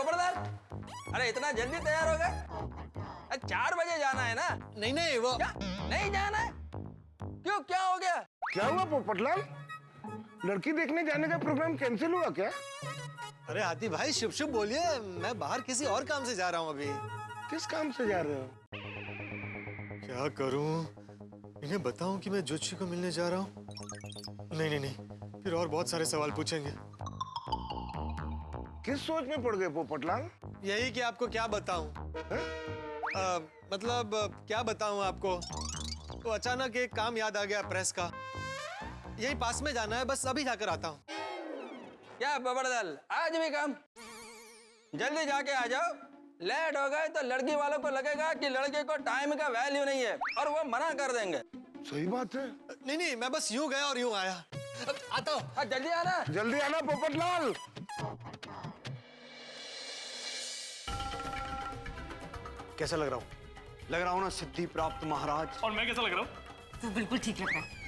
पोपटलाल, अरे इतना जल्दी तैयार हो गए? 4 बजे जाना है ना? नहीं नहीं वो क्या नहीं जाना है? क्यों, क्या हो गया? क्या हुआ पोपटलाल? लड़की देखने जाने का प्रोग्राम कैंसिल हुआ क्या? अरे हाथी भाई शुभ शुभ बोलिए, मैं बाहर किसी और काम से जा रहा हूँ अभी। किस काम से जा रहे हो? क्या करूँ? इन्हें बताऊं कि मैं ज्योतिषी को मिलने जा रहा हूँ? नहीं नहीं नहीं, फिर और बहुत सारे सवाल पूछेंगे। किस सोच में पड़ गए पोपटलाल? यही कि आपको क्या बताऊं? मतलब क्या बताऊं आपको? तो अचानक एक काम याद आ गया प्रेस का। यही पास में जाना है, बस अभी जाकर आता हूँ। क्या पोपटलाल, आज भी काम? जल्दी जाके आ जाओ। लेट हो गए तो लड़की वालों को लगेगा कि लड़के को टाइम का वैल्यू नहीं है और वो मना कर देंगे। सही बात है। नहीं नहीं, मैं बस यूं गया और यूं आया। आता हूँ। जल्दी आना। जल्दी आना पोपटलाल। कैसा लग रहा हूँ? लग रहा हूँ ना सिद्धि प्राप्त महाराज। और मैं कैसा लग रहा हूँ? तो बिल्कुल ठीक लग रहा है।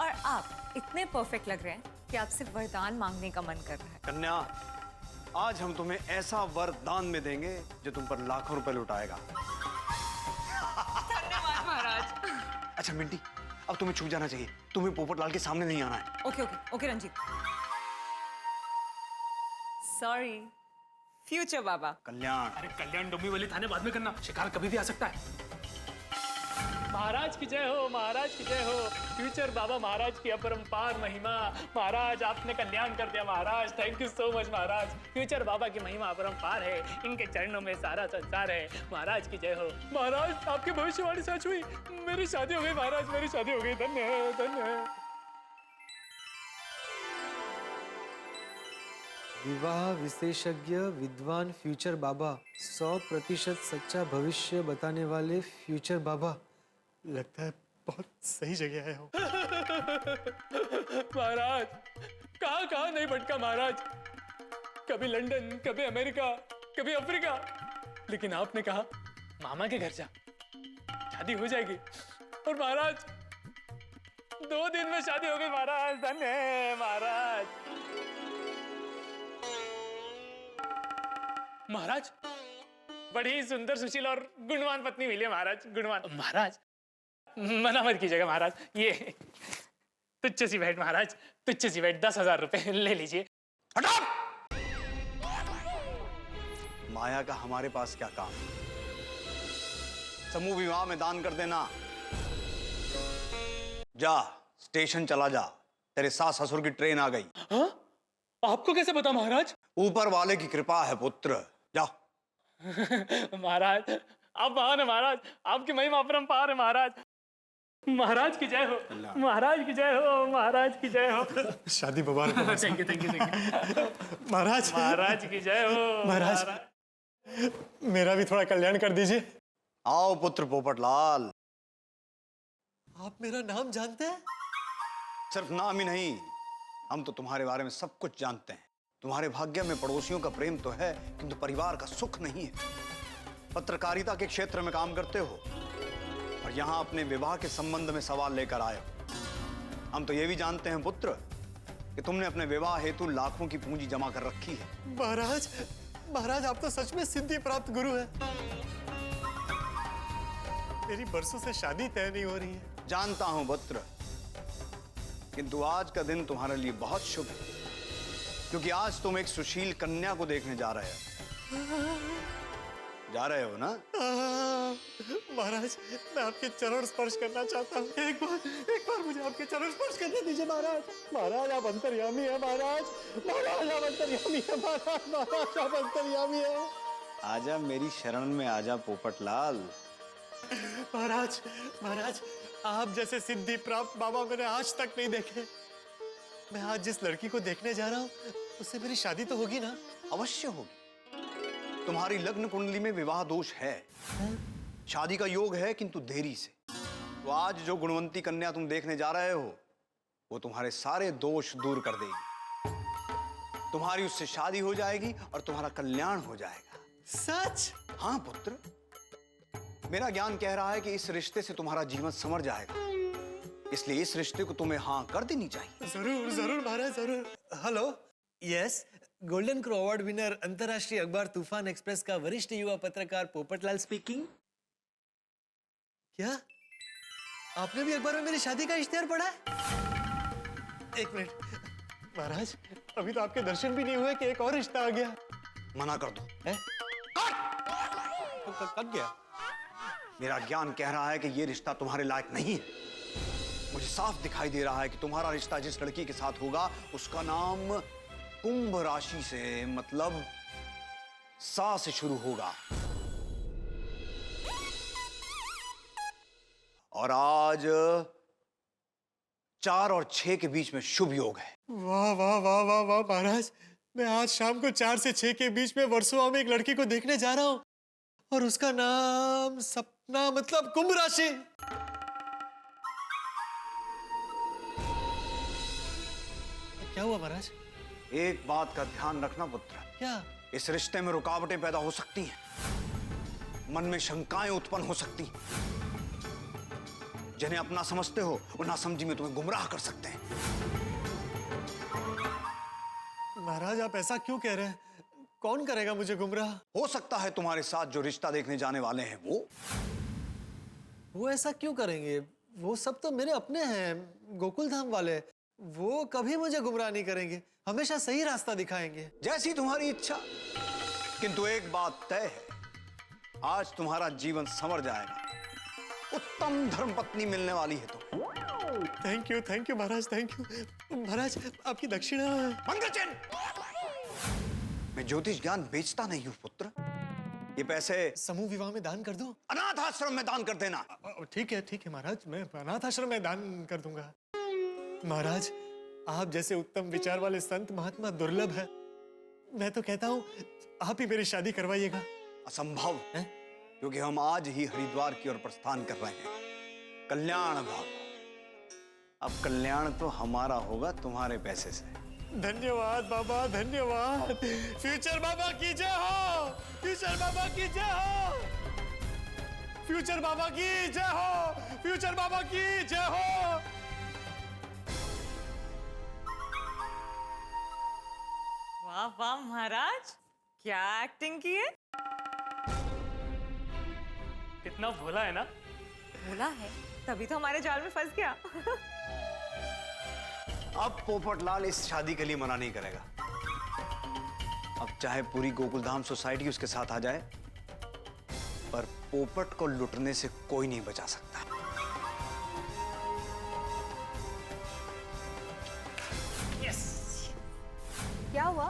और आप इतने परफेक्ट लग रहे हैं कि आपसे वरदान मांगने का मन कर रहा है। कन्या, आज हम तुम्हें ऐसा वरदान में देंगे जो तुम पर लाखों रुपए लुटाएगा। धन्यवाद महाराज। अच्छा मिंटी, अब तुम्हें छुप जाना चाहिए। तुम्हें पोपटलाल के सामने नहीं आना है। Okay okay okay Ranjit. Sorry future Baba. Kalyan. अरे कल्याण डोंबिवली थाने बाद में करना, शिकार कभी भी आ सकता है। महाराज की जय हो, महाराज की जय हो। फ्यूचर बाबा महाराज की अपरंपार महिमा। महाराज आपने कल्याण कर दिया महाराज, थैंक यू सो मच महाराज। फ्यूचर बाबा की महिमा अपरंपार है, इनके चरणों में सारा संसार है। महाराज की जय हो। महाराज आपकी भविष्यवाणी सच हुई, मेरी शादी हो गई महाराज, मेरी शादी हो गई। धन्य है, धन्य है। विवाह विशेषज्ञ विद्वान फ्यूचर बाबा, 100% सच्चा भविष्य बताने वाले फ्यूचर बाबा। लगता है बहुत सही जगह आया हूँ। महाराज कहाँ कहाँ नहीं भटका महाराज, कभी लंदन, कभी अमेरिका, कभी अफ्रीका, लेकिन आपने कहा मामा के घर जा, शादी हो जाएगी। और महाराज 2 दिन में शादी हो गई महाराज, धन्य है महाराज। महाराज बड़ी सुंदर सुशील और गुणवान पत्नी मिली है महाराज, गुणवान। महाराज मना मत कीजिएगा महाराज, ये तुच्छ सी भेंट महाराज, तुच्छ सी भेंट, 10,000 रुपए ले लीजिए। हटाओ! माया का हमारे पास क्या काम? समूह विवाह में दान कर देना। जा स्टेशन चला जा, तेरे सास ससुर की ट्रेन आ गई। हाँ? आपको कैसे पता महाराज? ऊपर वाले की कृपा है पुत्र, जा। महाराज आप महान है महाराज, आपकी महिमा अपरंपार है महाराज। महाराज की जय हो, महाराज की जय हो, महाराज की जय हो। शादी मुबारक। Thank you thank you thank you. महाराज, महाराज की जय हो। महाराज मेरा भी थोड़ा कल्याण कर दीजिए। आओ पुत्र पोपटलाल। आप मेरा नाम जानते हैं? सिर्फ नाम ही नहीं, हम तो तुम्हारे बारे में सब कुछ जानते हैं। तुम्हारे भाग्य में पड़ोसियों का प्रेम तो है, किंतु परिवार का सुख नहीं है। पत्रकारिता के क्षेत्र में काम करते हो और यहाँ अपने विवाह के संबंध में सवाल लेकर आए हो। हम तो ये भी जानते हैं पुत्र कि तुमने अपने विवाह हेतु लाखों की पूंजी जमा कर रखी है। महाराज, महाराज आप तो सच में सिद्धि प्राप्त गुरु है। मेरी बरसों से शादी तय नहीं हो रही है। जानता हूं पुत्र, किंतु आज का दिन तुम्हारे लिए बहुत शुभ है, क्योंकि आज तुम एक सुशील कन्या को देखने जा रहे हो ना? महाराज मैं आपके चरण स्पर्श करना चाहता हूँ। एक बार मुझे आपके चरण स्पर्श करने दीजिए महाराज। महाराज आप अंतर्यामी है महाराज, महाराज आप अंतर्यामी है महाराज, महाराज आप अंतर्यामी है। आजा मेरी शरण में आजा पोपटलाल। महाराज, महाराज आप जैसे सिद्धि प्राप्त बाबा मैंने आज तक नहीं देखे। मैं आज जिस लड़की को देखने जा रहा हूँ उससे मेरी शादी तो होगी ना? अवश्य होगी। तुम्हारी लग्न कुंडली में विवाह दोष है, शादी का योग है किंतु देरी से। तो आज जो गुणवंती कन्या तुम देखने जा रहे हो वो तुम्हारे सारे दोष दूर कर देगी। तुम्हारी उससे शादी हो जाएगी और तुम्हारा कल्याण हो जाएगा। सच? हाँ पुत्र, मेरा ज्ञान कह रहा है कि इस रिश्ते से तुम्हारा जीवन संवर जाएगा, इसलिए इस रिश्ते को तुम्हें हाँ कर देनी चाहिए। जरूर जरूर महाराज जरूर। Hello, yes, golden crow award winner अंतर्राष्ट्रीय अखबार तूफान एक्सप्रेस का वरिष्ठ युवा पत्रकार पोपटलाल स्पीकिंग। क्या आपने भी अखबार में मेरी शादी का इश्तेहार पढ़ा है? एक मिनट महाराज, अभी तो आपके दर्शन भी नहीं हुए कि एक और रिश्ता आ गया। मना कर दो। है? कब गया? मेरा ज्ञान कह रहा है कि ये रिश्ता तुम्हारे लायक नहीं है। मुझे साफ दिखाई दे रहा है कि तुम्हारा रिश्ता जिस लड़की के साथ होगा उसका नाम कुंभ राशि से मतलब सा से शुरू होगा। और आज 4 और 6 के बीच में शुभ योग है। वाह वाह वाह वाह वाह महाराज, मैं आज शाम को 4 से 6 के बीच में वर्सोवा में एक लड़की को देखने जा रहा हूं और उसका नाम सपना मतलब कुंभ राशि। क्या हुआ महाराज? एक बात का ध्यान रखना पुत्र, क्या? इस रिश्ते में रुकावटें पैदा हो सकती हैं, मन में शंकाएं उत्पन्न हो सकती हैं। जिन्हें अपना समझते हो वो नासमझी में तुम्हें गुमराह कर सकते हैं। महाराज आप ऐसा क्यों कह रहे हैं? कौन करेगा मुझे गुमराह? हो सकता है तुम्हारे साथ जो रिश्ता देखने जाने वाले हैं वो ऐसा क्यों करेंगे? वो सब तो मेरे अपने हैं, गोकुल धाम वाले। वो कभी मुझे गुमराह नहीं करेंगे, हमेशा सही रास्ता दिखाएंगे। जैसी तुम्हारी इच्छा। किंतु एक बात तय है, आज तुम्हारा जीवन संवर जाएगा। उत्तम धर्मपत्नी मिलने वाली है तुम्हें। थैंक यू महाराज, थैंक यू। महाराज आपकी दक्षिणा। मंगलचंद, मैं ज्योतिष ज्ञान बेचता नहीं हूं पुत्र। ये पैसे समूह विवाह में दान कर दो। अनाथ आश्रम में दान कर देना। ठीक है महाराज, मैं अनाथ आश्रम में दान कर दूंगा। महाराज आप जैसे उत्तम विचार वाले संत महात्मा दुर्लभ है। मैं तो कहता हूँ आप ही मेरी शादी करवाइएगा। असंभव है, क्योंकि हम आज ही हरिद्वार की ओर प्रस्थान कर रहे हैं। कल्याण भाव। अब कल्याण तो हमारा होगा तुम्हारे पैसे से। धन्यवाद बाबा, धन्यवाद। फ्यूचर बाबा की जय हो, फ्यूचर बाबा की जय हो, फ्यूचर बाबा की जय हो, फ्यूचर बाबा की जय हो। वाह वाह महाराज, क्या एक्टिंग की है। कितना भोला है ना। बोला है तभी तो हमारे जाल में फंस गया। अब पोपटलाल इस शादी के लिए मना नहीं करेगा। अब चाहे पूरी गोकुलधाम सोसाइटी उसके साथ आ जाए, पर पोपट को लुटने से कोई नहीं बचा सकता। क्या हुआ?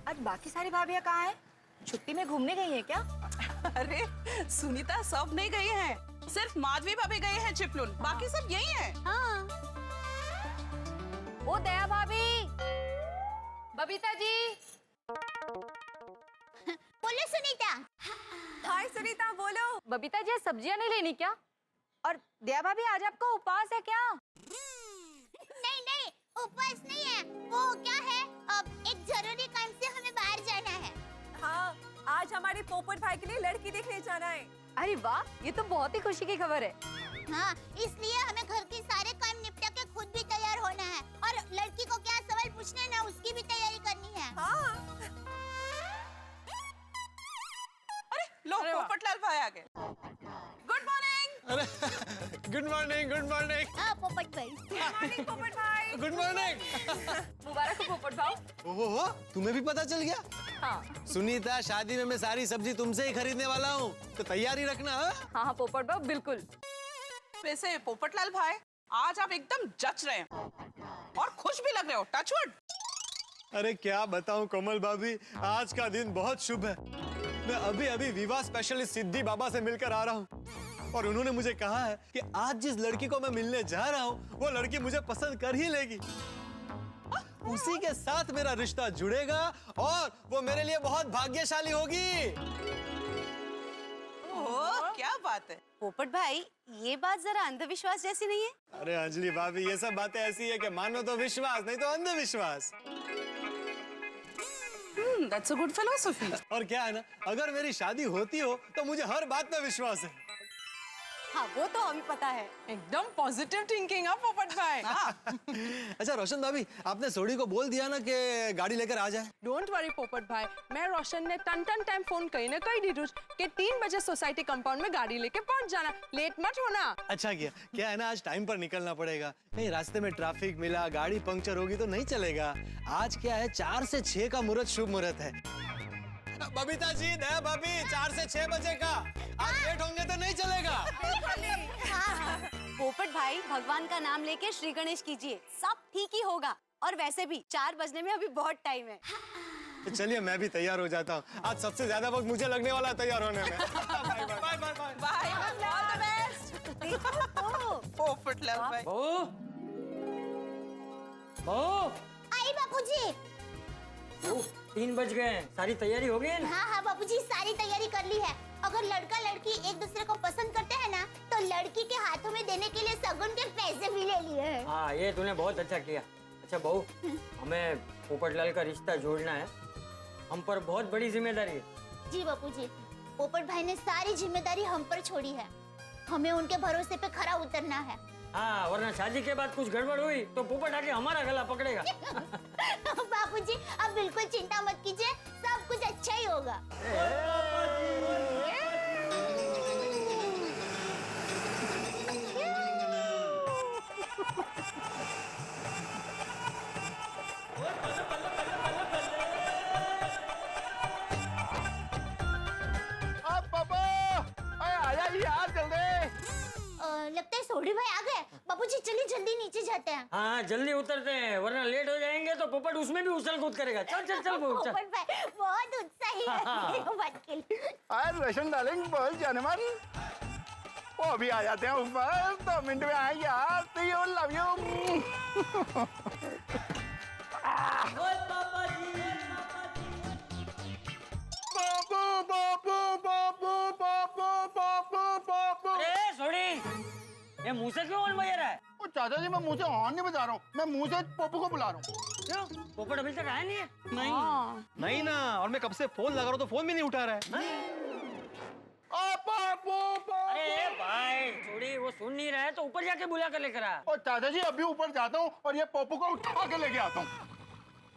आज बाकी सारी भाभियां कहाँ हैं? छुट्टी में घूमने गई हैं क्या? अरे सुनीता सब नहीं गई है, सिर्फ माधवी भाभी गए हैं चिपलून, बाकी सब यही है। हाँ। ओ दया भाभी, बबीता जी। बोलो सुनीता। हाय सुनीता, बोलो। बबीता जी सब्जियां नहीं लेनी क्या? और दया भाभी आज आपका उपवास है क्या? नहीं नहीं, उपवास नहीं है। वो क्या है, अब एक जरूरी काम से हमें बाहर जाना है। हाँ, आज हमारे पोपट भाई के लिए लड़की देखने जाना है। अरे वाह, ये तो बहुत ही खुशी की खबर है। हाँ, इसलिए हमें घर के सारे काम निपटा के खुद भी तैयार होना है और लड़की को क्या सवाल पूछना है ना, उसकी भी तैयारी करनी है। हाँ। अरे लो पोपटलाल भाई आ गए। Good morning. अरे गुड मॉर्निंग, गुड मॉर्निंग। हाँ पोपट भाई। पोपट भाई। Good morning. मुबारक हो पोपट भाई। ओहो, तुम्हें भी पता चल गया? हाँ सुनीता, शादी में मैं सारी सब्जी तुमसे ही खरीदने वाला हूँ, तो तैयारी रखना। हाँ पोपट भाई, बिल्कुल। वैसे पोपटलाल भाई आज आप एकदम जच रहे हैं और खुश भी लग रहे हो। टचवुड। अरे क्या बताऊं कोमल भाभी, आज का दिन बहुत शुभ है। मैं अभी अभी विवाह स्पेशलिस्ट सिद्धि बाबा से मिलकर आ रहा हूँ और उन्होंने मुझे कहा है कि आज जिस लड़की को मैं मिलने जा रहा हूँ वो लड़की मुझे पसंद कर ही लेगी। उसी के साथ मेरा रिश्ता जुड़ेगा और वो मेरे लिए बहुत भाग्यशाली होगी। ओह क्या बात है। पोपट भाई, ये बात जरा अंधविश्वास जैसी नहीं है? अरे अंजलि भाभी, ये सब बातें ऐसी है कि मानो तो विश्वास, नहीं तो अंधविश्वास। That's a good philosophy. और क्या है ना, अगर मेरी शादी होती हो तो मुझे हर बात में विश्वास है। हाँ वो तो अभी पता है। एकदम पॉजिटिव थिंकिंग है पोपट भाई। अच्छा रोशन भाभी, आपने सोडी को बोल दिया ना कि गाड़ी लेकर आ जाए? डोंट वरी पोपट भाई, मैं रोशन ने टन टाइम फोन कहीं दी कि 3 बजे सोसाइटी कंपाउंड में गाड़ी लेके पहुंच जाना, लेट मत होना। अच्छा किया, क्या है ना आज टाइम पर निकलना पड़ेगा, कहीं रास्ते में ट्रैफिक मिला, गाड़ी पंक्चर होगी तो नहीं चलेगा। आज क्या है 4 से 6 का मुहूर्त शुभ मुहूर्त है। बबीता जी, दया भाभी, 4 से 6 बजे का, आज लेट होंगे तो नहीं चलेगा। पोपट भाई भगवान का नाम लेके श्री गणेश कीजिए, सब ठीक ही होगा। और वैसे भी 4 बजने में अभी बहुत टाइम है। तो चलिए मैं भी तैयार हो जाता हूँ, आज सबसे ज्यादा वक्त मुझे लगने वाला है तैयार होने में। Bye bye bye bye bye, all the best. Popat Lal भाई। आई बापूजी। 3 बज गए हैं, सारी तैयारी हो गई है ना? हाँ बापूजी, सारी तैयारी कर ली है। अगर लड़का लड़की एक दूसरे को पसंद करते हैं ना, तो लड़की के हाथों में देने के लिए सगुन के पैसे भी ले लिए हैं। हाँ ये तूने बहुत अच्छा किया। अच्छा बहू, हमें पोपटलाल का रिश्ता जोड़ना है, हम पर बहुत बड़ी जिम्मेदारी है। जी बापूजी, पोपट भाई ने सारी जिम्मेदारी हम पर छोड़ी है, हमें उनके भरोसे पे खरा उतरना है। हाँ, वरना शादी के बाद कुछ गड़बड़ हुई तो पोपट आके हमारा गला पकड़ेगा। बापूजी अब बिल्कुल चिंता मत कीजिए, सब कुछ अच्छा ही होगा। लगता है सोडी भाई आ गए। बापूजी चलिए जल्दी नीचे जाते हैं। हाँ जल्दी उतरते हैं, वरना लेट हो जाएंगे तो पोपट उसमें भी उछल कूद करेगा। चल चल चल बहू चल। पोपट भाई बहुत उत्साही है बात के लिए। आज रोशन डार्लिंग बहुत जाने मन, वो अभी आ जाते हैं ऊपर, 2 मिनट में आएंगे यार। तो यू लव यू। बाबू बाबू बाबू बाबू बाबू बाबू। अरे सोडी, ये मुंह से क्यों ऑन बजा रहा है? ओ चाचा जी, मैं मुंह से हॉर्न नहीं बजा रहा हूँ, मैं मुंह से पप्पू को बुला रहा हूँ। क्यों? पोपट अभी तक आया नहीं है? नहीं ना, और मैं कब से फोन लगा रहा हूँ तो फोन भी नहीं उठा रहा है। अरे भाई सोडी, वो सुन नहीं रहा है तो ऊपर जाके बुला कर लेकर आ। और चाचा जी अभी ऊपर जाता हूँ और ये पप्पू को उठा के लेके आता हूँ।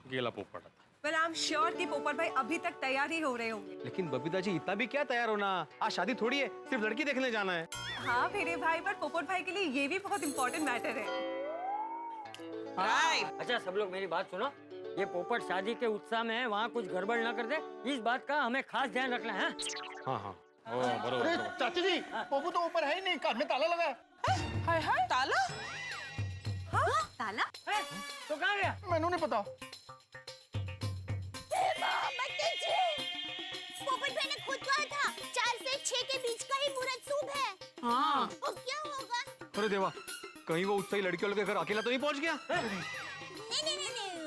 गेला पोपट। वेल आई एम श्योर कि पोपट भाई अभी तक तैयार ही हो रहे होंगे। लेकिन बबीता जी इतना भी क्या तैयार होना, आज शादी थोड़ी है, सिर्फ लड़की देखने जाना है। हाँ मेरे भाई, पर पोपट भाई के लिए ये भी बहुत इम्पोर्टेंट मैटर है। राइट। अच्छा सब लोग मेरी बात सुनो, ये पोपट शादी के उत्साह में है, वहाँ कुछ गड़बड़ ना कर दे, इस बात का हमें खास ध्यान रखना है। हाँ हाँ अरे चाचा जी, पप्पू तो ऊपर है ही नहीं, घर में ताला लगा है। हाय हाय, ताला? हाँ ताला? तो कहाँ गया? मैंने नहीं पता। पोपट भाई ने खुद कहा था 4 से 6 के बीच का ही मुहूर्त शुभ है। हाँ। अब क्या होगा? अरे देवा, कहीं वो उत्साही लड़की वालों के घर अकेला तो नहीं पहुंच गया? नहीं,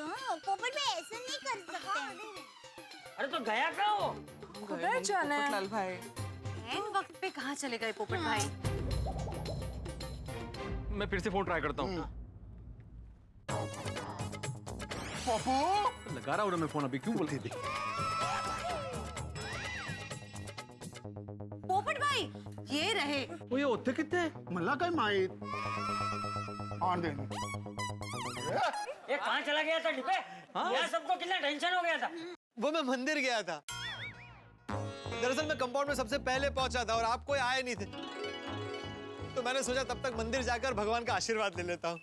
हाँ, पोपट भाई ऐसा नहीं कर सकते। अरे तो गया कहाँ वो? किधर जाना है? पोपट लाल भाई। एन वक्त पे कहाँ चले गए पोपट भाई? मैं फिर से फोन ट्राई करता हूँ। पप्पू लगा रहा हूँ मैं फोन, अभी क्यों बोलती थी? पोपट भाई ये रहे। वो ये होते कितने? मल्ला का माई आन देना। ये कहाँ चला गया था डिपे? यहाँ सबको कितना टेंशन हो गया था। वो मैं मंदिर गया था, दरअसल मैं कंपाउंड में सबसे पहले पहुंचा था और आप कोई आए नहीं थे, तो मैंने सोचा तब तक मंदिर जाकर भगवान का आशीर्वाद ले लेता हूँ।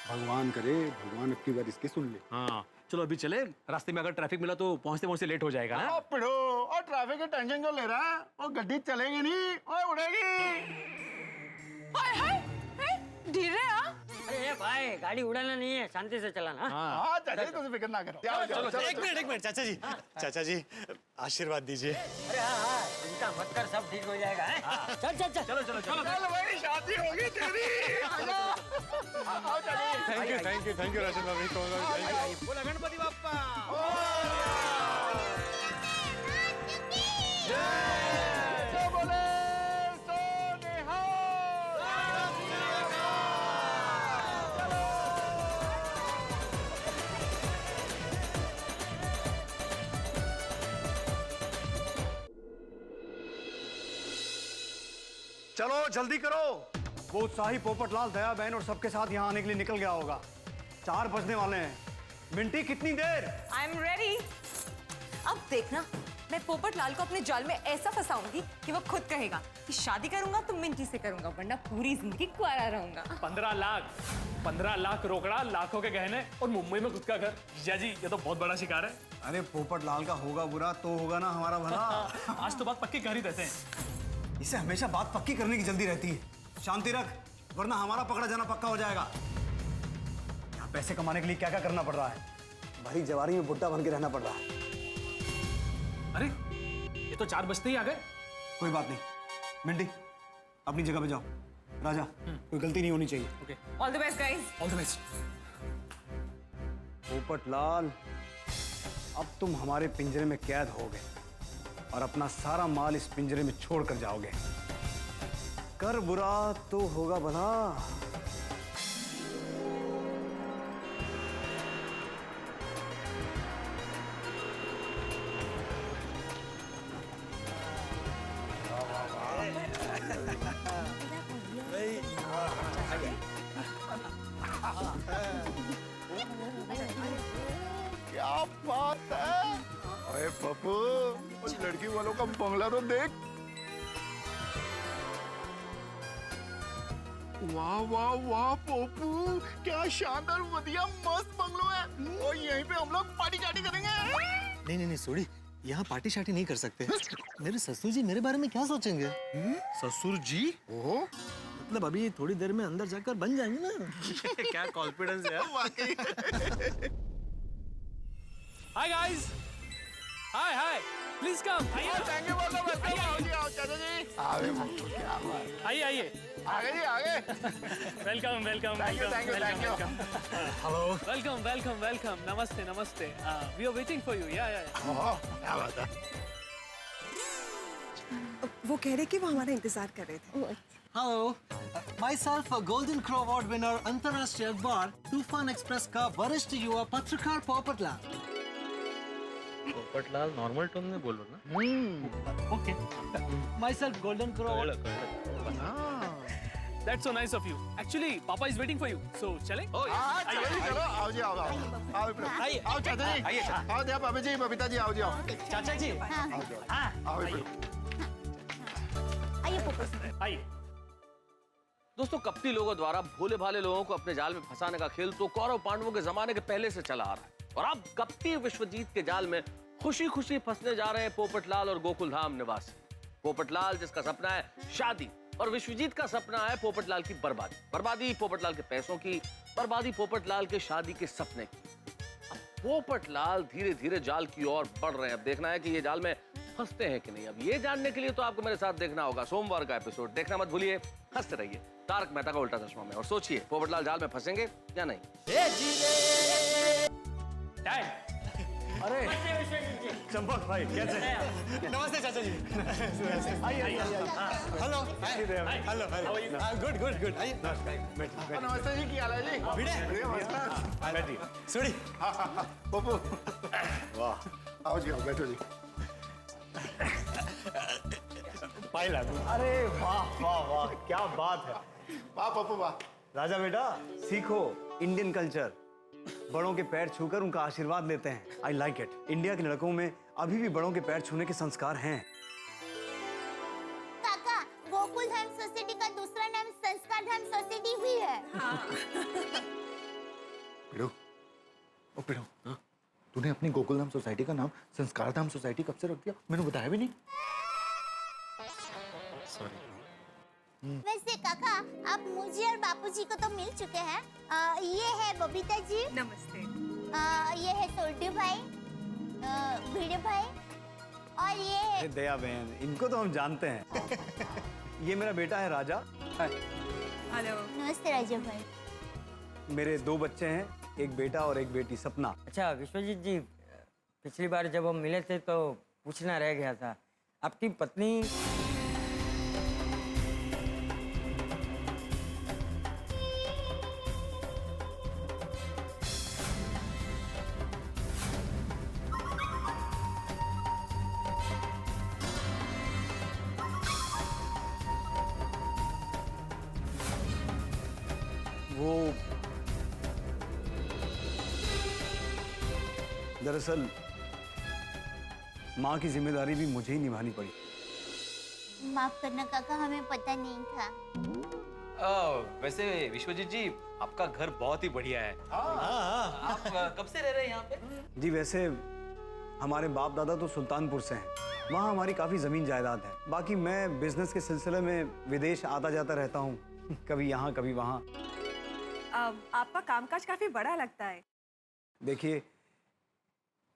भगवान करे भगवान अपनी बात इसकी सुन ले। हाँ चलो अभी चले, रास्ते में अगर ट्रैफिक मिला तो पहुंचते पहुंचते लेट हो जाएगा। हाँ? पिड़ो, और ट्रैफिक की टेंशन क्यों ले रहा है? और गड्डी चलेगी नहीं और उड़ेगी। हाय हाय, धीरे आ। अरे भाई गाड़ी उड़ाना नहीं है, शांति से चलाना। हाँ चाचा जी, तुम फिक्र ना करो। चलो, एक मिनट चाचा जी आशीर्वाद दीजिए। अरे हाँ चिंता मत कर, सब ठीक हो जाएगा। चल चल चल चलो चल भाई, शादी होगी तेरी। आओ चाचा। थैंक यू रोशन भाभी। बोला गणपति बाप्पा। चलो जल्दी करो। वो उत्साही पोपटलाल, दया बहन और सबके साथ यहाँ आने के लिए निकल गया होगा। 4 बजने वाले हैं। मिंटी कितनी देर? I am ready. अब देखना, मैं पोपटलाल को अपने जाल में ऐसा फंसाऊंगी कि वो खुद कहेगा कि शादी करूंगा तो मिंटी से करूंगा, वरना पूरी जिंदगी कुआरा रहूंगा। 15 लाख रोकड़ा, लाखों के गहने और मुंबई में खुद का घर। जीजा जी, ये तो बहुत बड़ा शिकार है। अरे पोपटलाल का होगा बुरा तो होगा ना हमारा भला। आज तो बात पक्की कर ही देते हैं। इसे हमेशा बात पक्की करने की जल्दी रहती है। शांति रख, वरना हमारा पकड़ा जाना पक्का हो जाएगा। यहाँ पैसे कमाने के लिए क्या क्या करना पड़ रहा है। भरी जवारी में बुड्ढा बन के रहना पड़ रहा है। अरे ये तो 4 बजते ही आ गए। कोई बात नहीं, मिंटी अपनी जगह पे जाओ। राजा, कोई गलती नहीं होनी चाहिए। Okay, all the best guys. All the best. Popatlal, अब तुम हमारे पिंजरे में कैद हो गए और अपना सारा माल इस पिंजरे में छोड़ कर जाओगे। कर बुरा तो होगा भला। क्या बात है। अरे पप्पू, उस लड़की वालों का बंगला तो देख। वाह वाह वाह पप्पू, क्या शानदार बढ़िया मस्त बंगलो है। और यहीं पे हम लोग पार्टी चार्टी करेंगे। नहीं सोड़ी, यहाँ पार्टी शार्टी नहीं कर सकते। मेरे ससुर जी मेरे बारे में क्या सोचेंगे? ससुर जी? ओहो, मतलब अभी थोड़ी देर में अंदर जाकर बन जाएंगे ना। क्या कॉन्फिडेंस है वाकई। Hi guys, hi please come. Thank you बोलो। आओ जी, आओ चाचा जी। आगे पप्पू, क्या बात। आइए आगे जी, आगे। Welcome thank you. Hello, welcome. नमस्ते। We are waiting for you. या क्या बात है। वो कह रहे कि वो हमारा इंतजार कर रहे थे। Hello, myself golden crow award winner अंतर्राष्ट्रीय अखबार तूफान एक्सप्रेस का वरिष्ठ युवा पत्रकार पोपटलाल। पोपटलाल नॉर्मल टोन में बोलो ना। Okay. myself golden crow award. That's so nice of you. Actually, Papa is waiting for you. So, चलें? चलो, आओ जी, आओ चाचा जी। आओ दिया भाभी जी, बबीता जी, आओ जी, आओ। चाचा जी, आओ। आइए पोपट। आइए। दोस्तों, कपटी लोगों द्वारा भोले भाले लोगों को अपने जाल में फंसाने का खेल तो कौरव पांडवों के जमाने के पहले से चला आ रहा है। और अब कपटी विश्वजीत के जाल में खुशी खुशी फंसने जा रहे हैं पोपटलाल और गोकुलधाम निवासी। पोपटलाल जिसका सपना है शादी, और विश्वजीत का सपना है पोपटलाल की बर्बादी। बर्बादी पोपटलाल के पैसों की, बर्बादी पोपटलाल के शादी के सपने की। अब पोपटलाल धीरे धीरे जाल की ओर बढ़ रहे हैं। अब देखना है कि ये जाल में फंसते हैं कि नहीं। अब ये जानने के लिए तो आपको मेरे साथ देखना होगा सोमवार का एपिसोड। देखना मत भूलिए। हंसते रहिए तारक मेहता का उल्टा चश्मा में, और सोचिए पोपटलाल जाल में फंसेंगे या नहीं। अरे चंपक भाई, कैसे? नमस्ते चाचा जी। आइए। हेलो। गुड। आइए। नमस्ते जी, क्या हाल है जी? बढ़िया। बैठिए। सुड़ी। पप्पू, वाह। आओ जी, आओ, बैठो जी। अरे वाह, क्या बात है। वाह पप्पू, वाह। राजा बेटा, सीखो इंडियन कल्चर। बड़ों के पैर छूकर उनका आशीर्वाद लेते हैं। I like it. इंडिया के लड़कों में अभी भी बड़ों के पैर छूने के संस्कार हैं। काका, गोकुलधाम सोसाइटी का दूसरा नाम संस्कार धाम सोसाइटी भी है। पिड़ो, तूने अपनी गोकुलधाम सोसाइटी का नाम संस्कार धाम सोसाइटी कब से रख दिया? मैंने बताया भी नहीं। वैसे काका, आप मुझे और बापूजी को तो मिल चुके हैं। ये है बबीता जी। नमस्ते। ये है सोल्टी भाई, भिड़े भाई, और ये है दया बहन, इनको तो हम जानते हैं। ये मेरा बेटा है राजा। हेलो। नमस्ते राजा भाई। मेरे 2 बच्चे हैं, एक बेटा और एक बेटी सपना। अच्छा विश्वजीत जी, पिछली बार जब हम मिले थे तो पूछना रह गया था, आपकी पत्नी वो दरअसल माँ की जिम्मेदारी भी मुझे ही निभानी पड़ी। माफ करना काका, हमें पता नहीं था। वैसे विश्वजीत जी, आपका घर बहुत ही बढ़िया है। आप कब से रह रहे हैं यहाँ पे? जी वैसे हमारे बाप दादा तो सुल्तानपुर से हैं। वहाँ हमारी काफी जमीन जायदाद है। बाकी मैं बिजनेस के सिलसिले में विदेश आता जाता रहता हूँ, कभी यहाँ कभी वहाँ। आपका कामकाज काफी बड़ा लगता है। देखिए,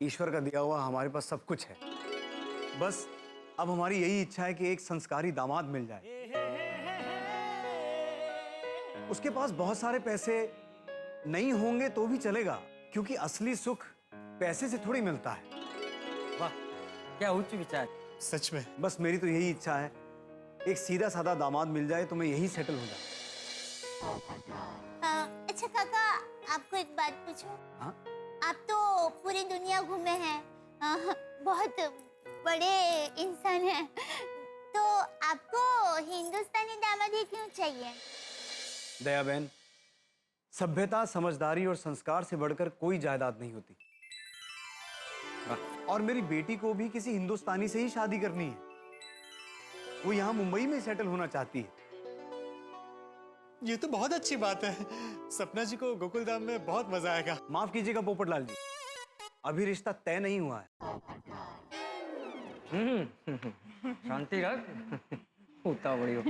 ईश्वर का दिया हुआ हमारे पास सब कुछ है। बस अब हमारी यही इच्छा है कि एक संस्कारी दामाद मिल जाए। उसके पास बहुत सारे पैसे नहीं होंगे तो भी चलेगा, क्योंकि असली सुख पैसे से थोड़ी मिलता है। वाह, क्या उच्च विचार। सच में बस मेरी तो यही इच्छा है, एक सीधा साधा दामाद मिल जाए तो मैं यही सेटल हो जाऊं। अच्छा काका, आपको एक बात पूछूं? हाँ? आप तो पूरी दुनिया घूमे हैं, बहुत बड़े इंसान हैं, तो आपको हिंदुस्तानी दामाद ही क्यों चाहिए? दया बहन, सभ्यता, समझदारी और संस्कार से बढ़कर कोई जायदाद नहीं होती। और मेरी बेटी को भी किसी हिंदुस्तानी से ही शादी करनी है। वो यहाँ मुंबई में सेटल होना चाहती है। ये तो बहुत अच्छी बात है। सपना जी को गोकुलधाम में बहुत मजा आएगा। माफ कीजिएगा पोपटलाल जी, अभी रिश्ता तय नहीं हुआ है। शांति रख, उतावली हो।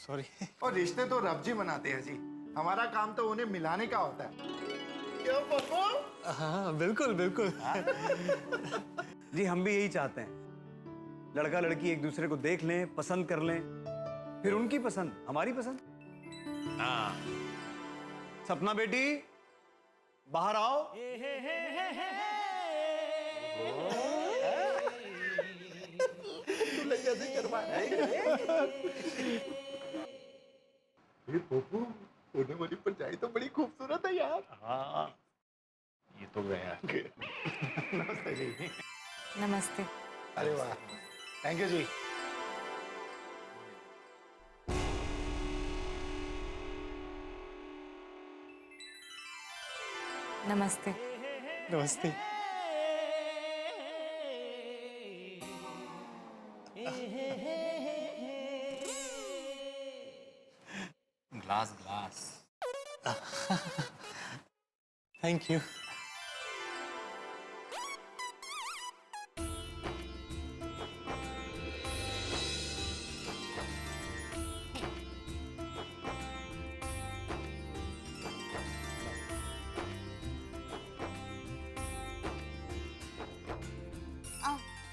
सॉरी। और रिश्ते तो रब जी बनाते हैं जी, हमारा काम तो उन्हें मिलाने का होता है। क्या पप्पू? हाँ बिल्कुल बिल्कुल। जी हम भी यही चाहते हैं, लड़का लड़की एक दूसरे को देख लें, पसंद कर लें, फिर उनकी पसंद हमारी पसंद। हाँ। सपना बेटी, बाहर आओ। कैसे करवा रहा है? पप्पू, होने वाली परछाई तो बड़ी खूबसूरत है यार। हाँ, ये तो गया। नमस्ते जी। नमस्ते। अरे वाह, थैंक यू जी। नमस्ते। नमस्ते। Glass glass. Thank you.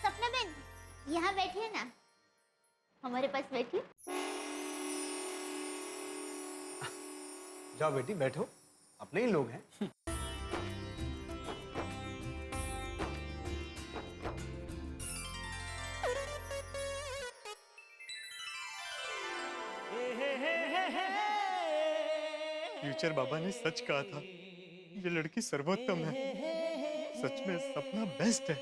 सपना बहन, यहाँ बैठिए ना, हमारे पास बैठिए। जाओ बेटी बैठो, अपने ही लोग हैं। फ्यूचर बाबा ने सच कहा था, ये लड़की सर्वोत्तम है। सच में सपना बेस्ट है।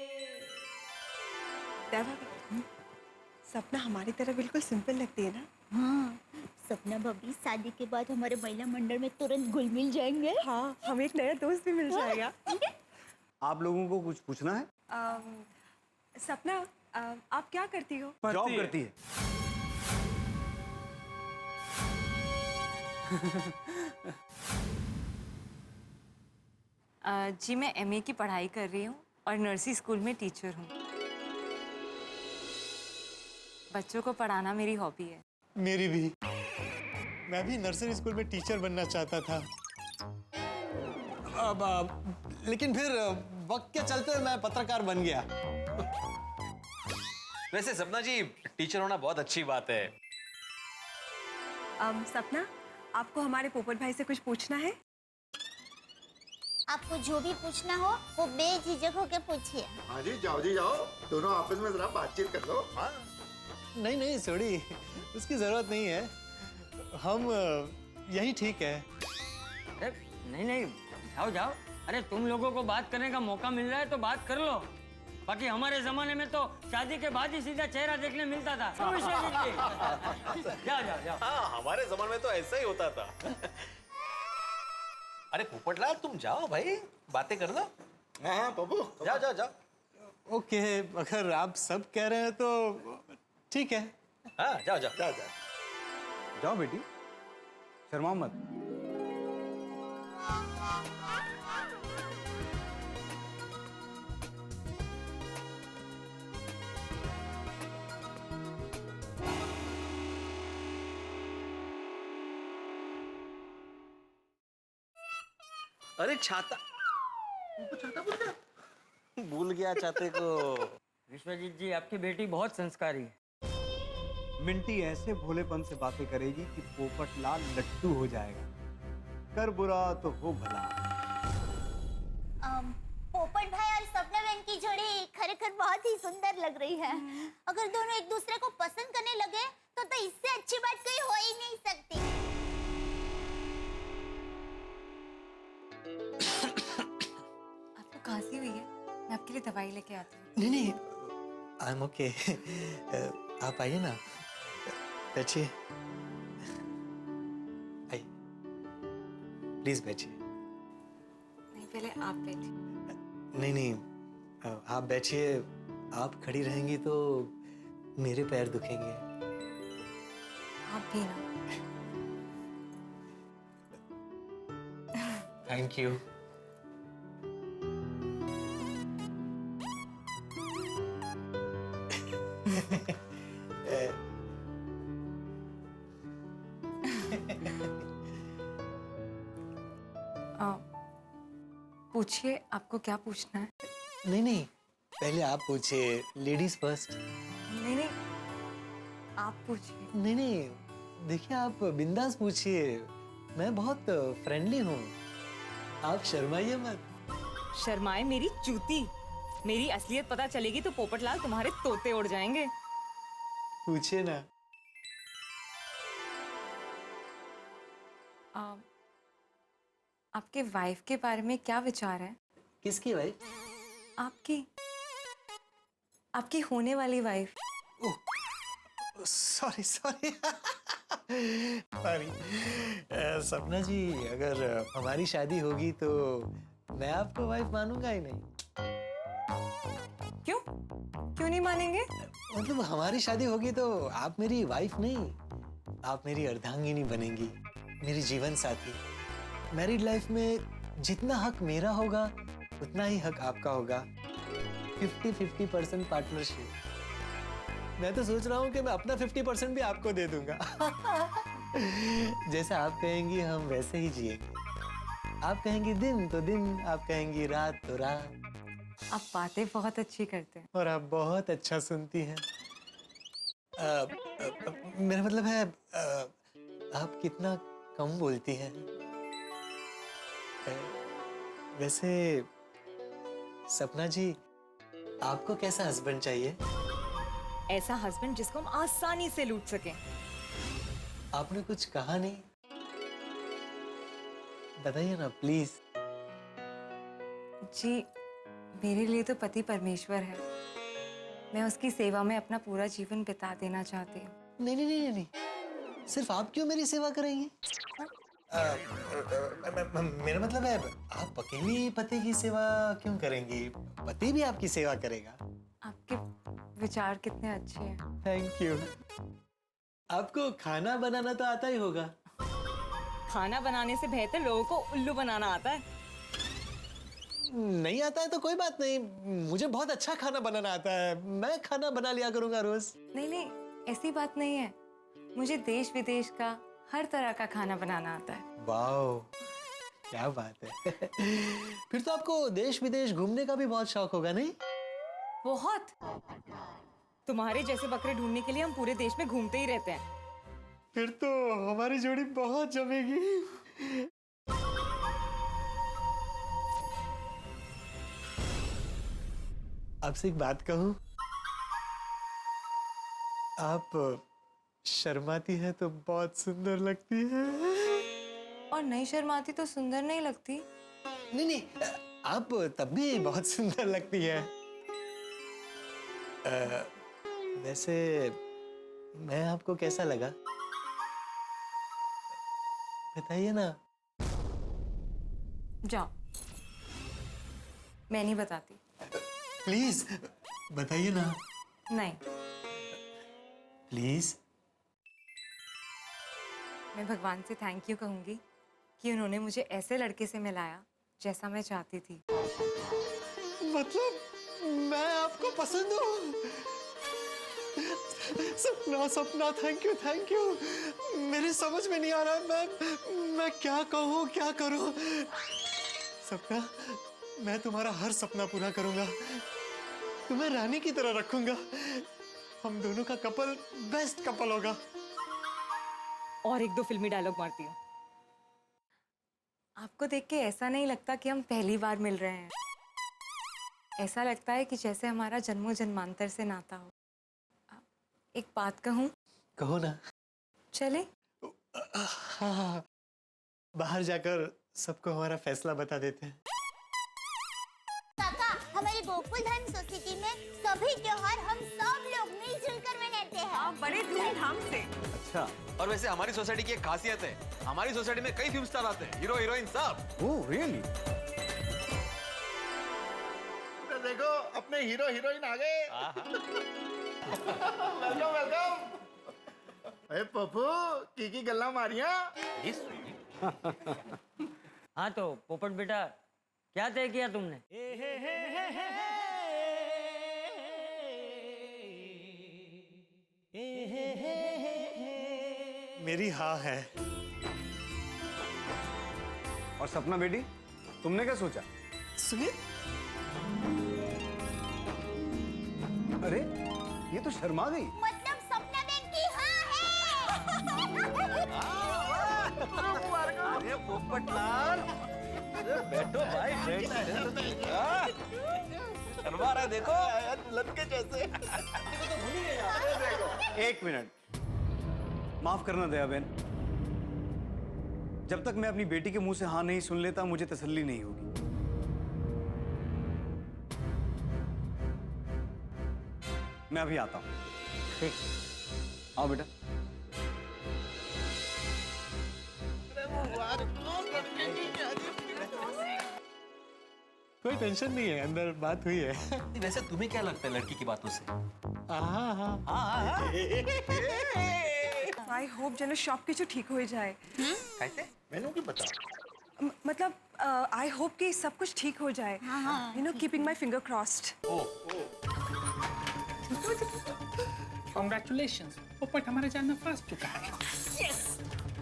सपना हमारी तरह बिल्कुल सिंपल लगती है ना? हाँ, सपना भाभी शादी के बाद हमारे महिला मंडल में तुरंत घुल मिल जाएंगे। हाँ, हमें एक नया दोस्त भी मिल जाएगा। आप लोगों को कुछ पूछना है? सपना, आप क्या करती हो? जॉब करती है। जी मैं एमए की पढ़ाई कर रही हूँ और नर्सरी स्कूल में टीचर हूँ। बच्चों को पढ़ाना मेरी हॉबी है। मेरी भी। मैं भी नर्सरी स्कूल में टीचर बनना चाहता था। लेकिन फिर वक्त के चलते मैं पत्रकार बन गया। वैसे सपना जी, टीचर होना बहुत अच्छी बात है। सपना, आपको हमारे पोपट भाई से कुछ पूछना है? आपको जो भी पूछना हो वो बेझिझक होकर पूछिए। हाँ जी जाओ, दोनों आपस में जरा बातचीत कर लो। हाँ? नहीं सॉरी, उसकी जरूरत नहीं है। हम यही ठीक है। अरे नहीं, जाओ। अरे तुम लोगों को बात करने का मौका मिल रहा है तो बात कर लो। बाकी हमारे जमाने में तो शादी के बाद ही सीधा चेहरा देखने मिलता था। जाओ। हाँ, हमारे जमाने में तो ऐसा ही होता था। अरे पोपटलाल तुम जाओ भाई, बातें कर लो। हाँ पप्पू जाओ जाओ जाओ। ओके, अगर आप सब कह रहे हैं तो ठीक है। हाँ जाओ जाओ जा जा। जाओ बेटी, शर्माओ मत। अरे छाता, भूल गया छाते को। विश्वजीत जी, आपकी बेटी बहुत संस्कारी है। मिंटी ऐसे भोलेपन से बातें करेगी कि पोपटलाल लट्टू हो जाएगा। कर बुरा तो हो भला। पोपट भाई और सपना बहन की जोड़ी खरेखर बहुत ही सुंदर लग रही है। अगर दोनों एक दूसरे को पसंद करने लगे तो इससे अच्छी बात कोई हो ही नहीं सकती। आपको खांसी हुई है? मैं आपके लिए दवाई लेके आती हूँ। नहीं नहीं, आई एम ओके। आप आइए ना, बैठिए। आइए, प्लीज बैठिए। नहीं, पहले आप बैठिए। नहीं नहीं, आप बैठिए। आप खड़ी रहेंगी तो मेरे पैर दुखेंगे। आप भी ना। Thank you. पूछिए, आपको क्या पूछना है? नहीं नहीं, पहले आप पूछिए, लेडीज फर्स्ट। नहीं नहीं, आप पूछिए। नहीं नहीं, देखिए आप बिंदास पूछिए, मैं बहुत फ्रेंडली हूँ, आप शर्माइए मत। शर्माए मेरी चूती। मेरी असलियत पता चलेगी तो पोपटलाल तुम्हारे तोते उड़ जाएंगे। पूछिए ना। आपके वाइफ के बारे में क्या विचार है? किसकी वाइफ? आपकी आपकी होने वाली वाइफ। Sorry sorry sorry. सपना जी, अगर हमारी शादी होगी तो मैं आपको वाइफ मानूंगा ही नहीं। क्यों क्यों नहीं मानेंगे? मतलब हमारी शादी होगी तो आप मेरी वाइफ नहीं, आप मेरी अर्धांगिनी बनेंगी, मेरी जीवन साथी। मैरिड लाइफ में जितना हक मेरा होगा उतना ही हक आपका होगा। 50-50% पार्टनरशिप। मैं तो सोच रहा हूँ कि मैं अपना 50% भी आपको दे दूंगा। जैसा आप कहेंगी हम वैसे ही जिएंगे। आप कहेंगी दिन तो दिन, आप कहेंगी रात तो रात। आप बातें बहुत अच्छी करते हैं। और आप बहुत अच्छा सुनती हैं। मेरा मतलब है आप कितना कम बोलती हैं। वैसे सपना जी, आपको कैसा हस्बैंड चाहिए? ऐसा हस्बैंड जिसको हम आसानी से लूट सकें। आपने कुछ कहा नहीं, बताइए ना प्लीज। जी, मेरे लिए तो पति परमेश्वर है। मैं उसकी सेवा में अपना पूरा जीवन बिता देना चाहती हूँ। नहीं नहीं नहीं नहीं, सिर्फ आप क्यों मेरी सेवा करेंगी? मेरा मतलब है, आप अकेली पति की सेवा क्यों करेंगी? पति भी आपकी सेवा करेगा। आपके विचार कितने अच्छे हैं। Thank you. आपको खाना बनाना तो आता ही होगा। खाना बनाने से बेहतर लोगों को उल्लू बनाना आता है। नहीं आता है तो कोई बात नहीं, मुझे बहुत अच्छा खाना बनाना आता है, मैं खाना बना लिया करूंगा रोज। नहीं नहीं, ऐसी बात नहीं है। मुझे देश विदेश का हर तरह का खाना बनाना आता है। वाओ, क्या बात है। फिर तो आपको देश विदेश घूमने का भी बहुत शौक होगा, नहीं? बहुत। तुम्हारे जैसे बकरे ढूंढने के लिए हम पूरे देश में घूमते ही रहते हैं। फिर तो हमारी जोड़ी बहुत जमेगी। आपसे एक बात कहूं, आप शर्माती है तो बहुत सुंदर लगती है। और नहीं शर्माती तो सुंदर नहीं लगती। नहीं नहीं, आप तब भी बहुत सुंदर लगती है। वैसे मैं आपको कैसा लगा बताइए ना। जाओ, मैं नहीं बताती। प्लीज बताइए ना, नहीं, प्लीज। मैं भगवान से थैंक यू कहूंगी कि उन्होंने मुझे ऐसे लड़के से मिलाया जैसा मैं चाहती थी। मतलब मैं आपको पसंद हूँ? सपना सपना, थैंक यू। मेरी समझ में नहीं आ रहा मैं क्या कहूँ, क्या करूँ। सपना, मैं तुम्हारा हर सपना पूरा करूंगा, तुम्हें रानी की तरह रखूंगा। हम दोनों का कपल बेस्ट कपल होगा। और एक दो फिल्मी डायलॉग मारती हूँ। आपको देख के ऐसा नहीं लगता कि हम पहली बार मिल रहे हैं। ऐसा लगता है कि जैसे हमारा जन्मों जन्मांतर से नाता हो। एक बात कहूँ? कहो ना। चले? हाँ, बाहर जाकर सबको हमारा फैसला बता देते हैं। काका, हमारे गोकुल धर्म सोसाइटी में सभी त्योहार हम सब लोग मिलजुल कर मनाते हैं। बड़े धूमधाम से। अच्छा, और वैसे हमारी सोसाइटी की एक खासियत है, हमारी सोसाइटी में कई फिल्म स्टार आते हैं, हीरो हीरोइन सब। Oh really? तो देखो अपने हीरो हीरोइन आ गए। वेलकम। अरे पप्पू, की गल्ला मारिया? हाँ तो पोपट बेटा, क्या तय किया तुमने? मेरी हाँ है। और सपना बेटी, तुमने क्या सोचा? सुनिए। अरे ये तो शर्मा गई। मतलब सपना बहन की हाँ है। अरे पोपटलाल, बैठो भाई, शर्मा रहा है, देखो दुल्हन के जैसे। एक मिनट, माफ करना दया बहन। जब तक मैं अपनी बेटी के मुंह से हाँ नहीं सुन लेता, मुझे तसल्ली नहीं होगी। मैं अभी आता हूं। ठीक। आओ बेटा। कोई टेंशन नहीं है, अंदर बात हुई है। वैसे तुम्हें क्या लगता है लड़की की बातों से? आई होप जनो शॉप के जो ठीक हो जाए। कैसे? मैंने क्यों बता? मतलब आई होप कि सब कुछ ठीक हो जाए। You know, keeping my finger crossed. Congratulations, पोपट हमारे जाल में फंस चुका है। यस,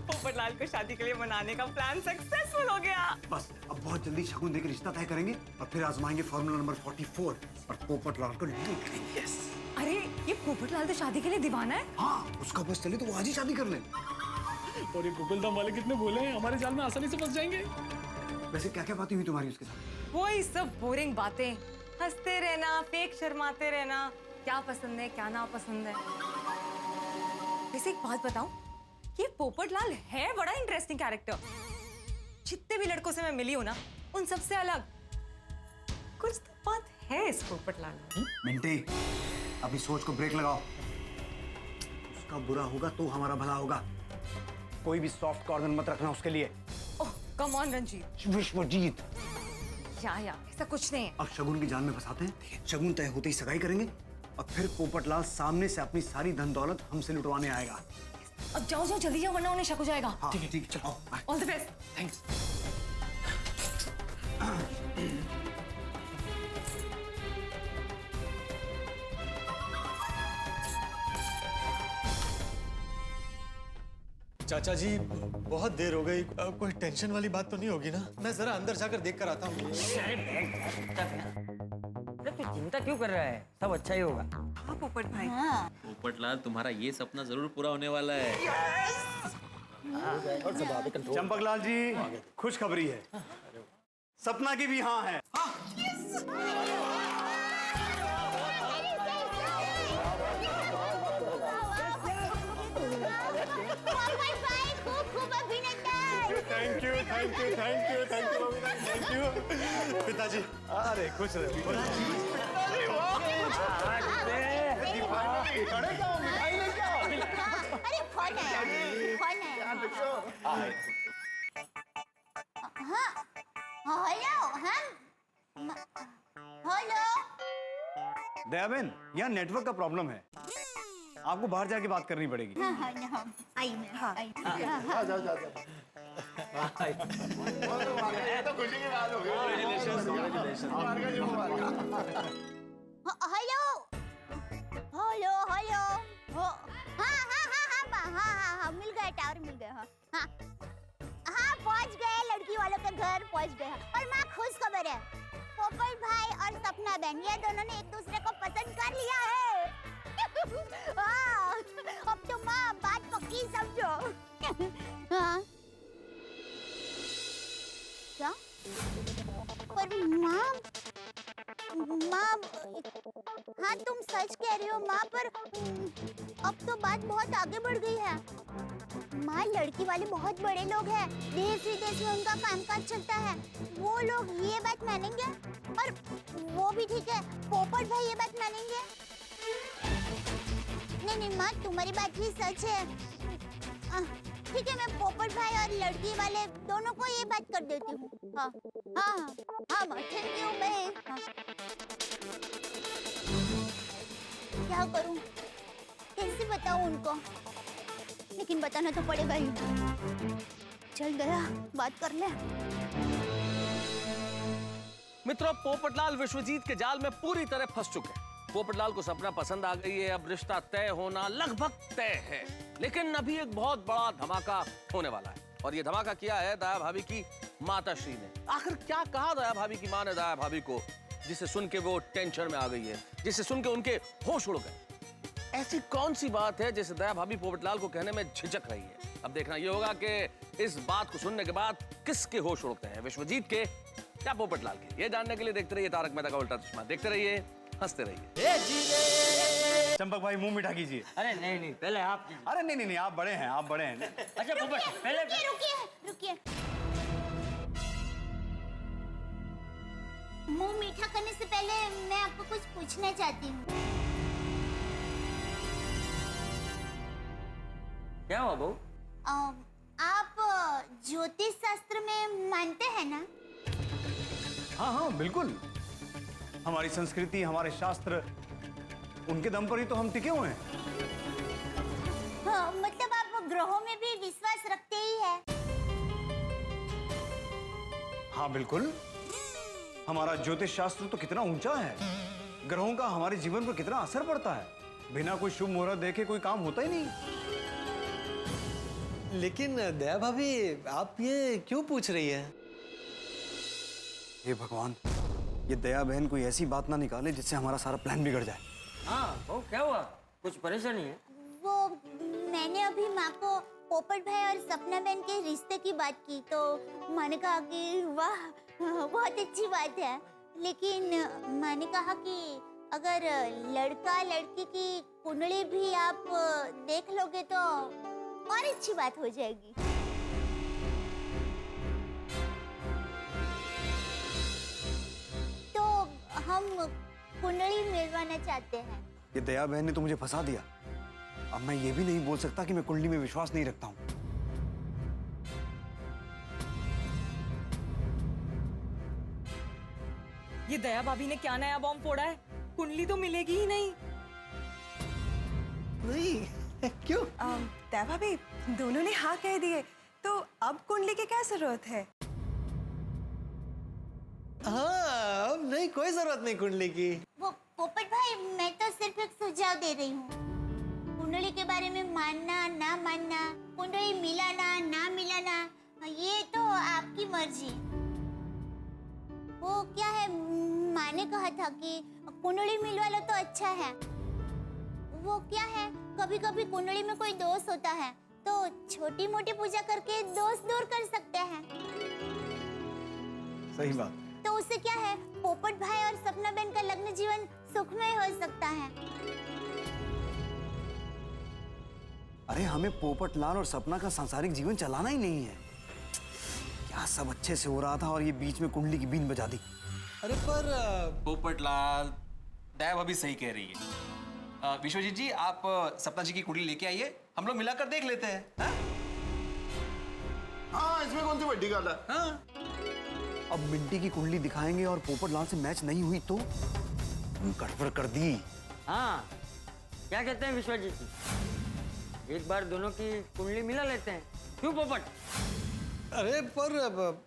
पोपट लाल को शादी के लिए मनाने का प्लान सक्सेसफुल हो गया। बस अब बहुत जल्दी शगुन देकर रिश्ता तय करेंगे और फिर आजमाएंगे फॉर्मूला नंबर 44 और पोपट लाल को ले करेंगे। यस। अरे ये पोपट लाल तो शादी के लिए दीवाना है। हाँ, उसका बस चले तो वो आज ही शादी कर ले। और ये गूगल धाम वाले कितने भोले हैं, हमारे जाल में आसानी से फंस जाएंगे। वैसे क्या क्या बातें हुई तुम्हारी उसके साथ? वही सब बोरिंग बातें, हंसते रहना, फेक शर्माते रहना, क्या पसंद है क्या ना पसंद है। वैसे एक बात बताऊं, ये पोपट लाल है बड़ा इंटरेस्टिंग कैरेक्टर। जितने भी लड़कों से मैं मिली हूं ना, उन सबसे अलग कुछ तो बात है इस पोपट लाल में। मिंटी, अपनी सोच को ब्रेक लगाओ। उसका बुरा होगा तो हमारा भला होगा। कोई भी सॉफ्ट कॉर्नर मत रखना उसके लिए। ओह कम ऑन रंजीत। विश्वजीत, या ऐसा कुछ नहीं है। अब शगुन की जान में फंसाते हैं। शगुन तय होते ही सगाई करेंगे और फिर पोपटलाल सामने से अपनी सारी धन दौलत हमसे लुटवाने आएगा। अब जाओ जाओ जल्दी जाओ, वरना उन्हें शक हो जाएगा। हाँ, ठीक है, चलो। All the best. थैंक्स। चाचा जी, बहुत देर हो गई। कोई टेंशन वाली बात तो नहीं होगी ना? मैं जरा अंदर जाकर देख कर आता हूँ। अरे तू चिंता क्यों कर रहा है? सब अच्छा ही होगा। हाँ पोपट भाई। पोपटलाल, तुम्हारा ये सपना जरूर पूरा होने वाला है। चंपकलाल जी, खुशखबरी है, सपना की भी हाँ है। खूब अभिनंदन। Thank you, thank you, thank you, thank you, thank you. पिताजी, अरे खुश रहे। अरे कौन है? कौन है? हाँ, हेलो हेलो। दया बहन, यहाँ नेटवर्क का प्रॉब्लम है, आपको बाहर जाके बात करनी पड़ेगी। आई मैं आई। ये तो खुशी की बात हो गई। Hello hello hello. हाँ मिल गए, टावर मिल गए। हाँ पहुंच गए, लड़की वालों के घर पहुंच गए। और माँ खुश खबर है, पोपट भाई और सपना बहन ये दोनों ने एक दूसरे को पसंद कर लिया है। हाँ, अब तो माँ बात पक्की समझो। हाँ क्या? पर माँ हाँ तुम सच कह रही हो माँ, पर अब तो बात बहुत आगे बढ़ गई है। माँ लड़की वाले बहुत बड़े लोग हैं, देश विदेश में उनका कामकाज चलता है, वो लोग ये बात मानेंगे? और वो भी ठीक है, पोपट भाई ये बात मानेंगे? नहीं माँ तुम्हारी बात ही सच है। ठीक है, मैं पोपट भाई और लड़की वाले दोनों को ये बात कर देती हूँ। हाँ माँ थैंक यू। मैं क्या करूँ, कैसे बताऊँ उनको, लेकिन बताना तो पड़ेगा ही। चल गया बात करने। मित्रों, पोपटलाल विश्वजीत के जाल में पूरी तरह फंस चुके हैं। पोपटलाल को सपना पसंद आ गई है, अब रिश्ता तय होना लगभग तय है। लेकिन अभी एक बहुत बड़ा धमाका होने वाला है, और ये धमाका किया है दया भाभी की माताश्री ने। आखिर क्या कहा दया भाभी की माँ ने दया भाभी को, जिसे सुन के वो टेंशन में आ गई है, जिसे सुन के उनके होश उड़ गए? ऐसी कौन सी बात है जिसे दया भाभी पोपटलाल को कहने में झिझक रही है? अब देखना ये होगा कि इस बात को सुनने के बाद किसके होश उड़ते हैं, विश्वजीत के या पोपटलाल के। ये जानने के लिए देखते रहिए तारक मेहता का उल्टा चश्मा। देखते रहिए, हंसते रहिए। चंपक भाई मुंह मीठा कीजिए। अरे नहीं पहले आप। अरे नहीं आप बड़े हैं, आप बड़े हैं। अच्छा पोपट पहले रुकिए। मुंह मीठा करने से पहले मैं आपको कुछ पूछना चाहती हूँ। क्या हुआ बहू? आप ज्योतिष शास्त्र में मानते हैं ना? हाँ बिल्कुल, हमारी संस्कृति, हमारे शास्त्र, उनके दम पर ही तो हम टिके हुए हैं। हाँ, मतलब आप ग्रहों में भी विश्वास रखते ही हैं? हाँ बिल्कुल, हमारा ज्योतिष शास्त्र तो कितना ऊंचा है, ग्रहों का हमारे जीवन पर कितना असर पड़ता है, बिना कोई शुभ मुहूर्त देखे कोई काम होता ही नहीं। लेकिन दया भाभी आप ये क्यों पूछ रही है? हे भगवान, ये दया बहन कोई ऐसी बात ना निकाले जिससे हमारा सारा प्लान बिगड़ जाए। हाँ बहू क्या हुआ, कुछ परेशानी है? वो मैंने अभी माँ को पोपट भाई और सपना बहन के रिश्ते की बात की, तो माँ ने कहा कि वाह बहुत अच्छी बात है, लेकिन माँ ने कहा कि अगर लड़का लड़की की कुंडली भी आप देख लोगे तो और अच्छी बात हो जाएगी। तो हम कुंडली मिलवाना चाहते हैं। ये दया बहन ने तो मुझे फंसा दिया, अब मैं ये भी नहीं बोल सकता कि मैं कुंडली में विश्वास नहीं रखता हूँ। ये दया भाभी ने क्या नया बॉम्ब फोड़ा है? कुंडली तो मिलेगी ही नहीं। क्यों? दया भाभी दोनों ने हाँ कह दिए, तो अब कुंडली की क्या जरूरत है? हाँ अब नहीं, कोई जरूरत नहीं कुंडली की। वो पोपट भाई, मैं तो सिर्फ एक सुझाव दे रही हूँ। कुंडली के बारे में मानना ना मानना, कुंडली मिलाना ना मिलाना, ये तो आपकी मर्जी। वो क्या है, माँ ने कहा था कि कुंडली मिलवा लो तो अच्छा है। वो क्या है, कभी कभी कुंडली में कोई दोष होता है, तो छोटी मोटी पूजा करके दोष दूर कर सकते हैं। सही बात। तो उससे क्या है, पोपट भाई और सपना बहन का लग्न जीवन सुखमय हो सकता है। अरे हमें पोपट लाल और सपना का सांसारिक जीवन चलाना ही नहीं है। क्या सब अच्छे से हो रहा था और ये बीच में कुंडली की बीन बजा दी। अरे पर पोपटलाल, दया भाभी सही कह रही है। विश्वजीत जी, आप सपना जी की कुंडली लेके आइए, हम लोग मिलाकर देख लेते हैं। हाँ, इसमें कौन सी बड़ी बात है? हाँ। अब मिंटी की कुंडली दिखाएंगे और पोपटलाल से मैच नहीं हुई तो गड़बड़ कर दी। हाँ, क्या कहते हैं विश्वजीत जी? एक बार दोनों की कुंडली मिला लेते हैं, क्यों पोपट? अरे पर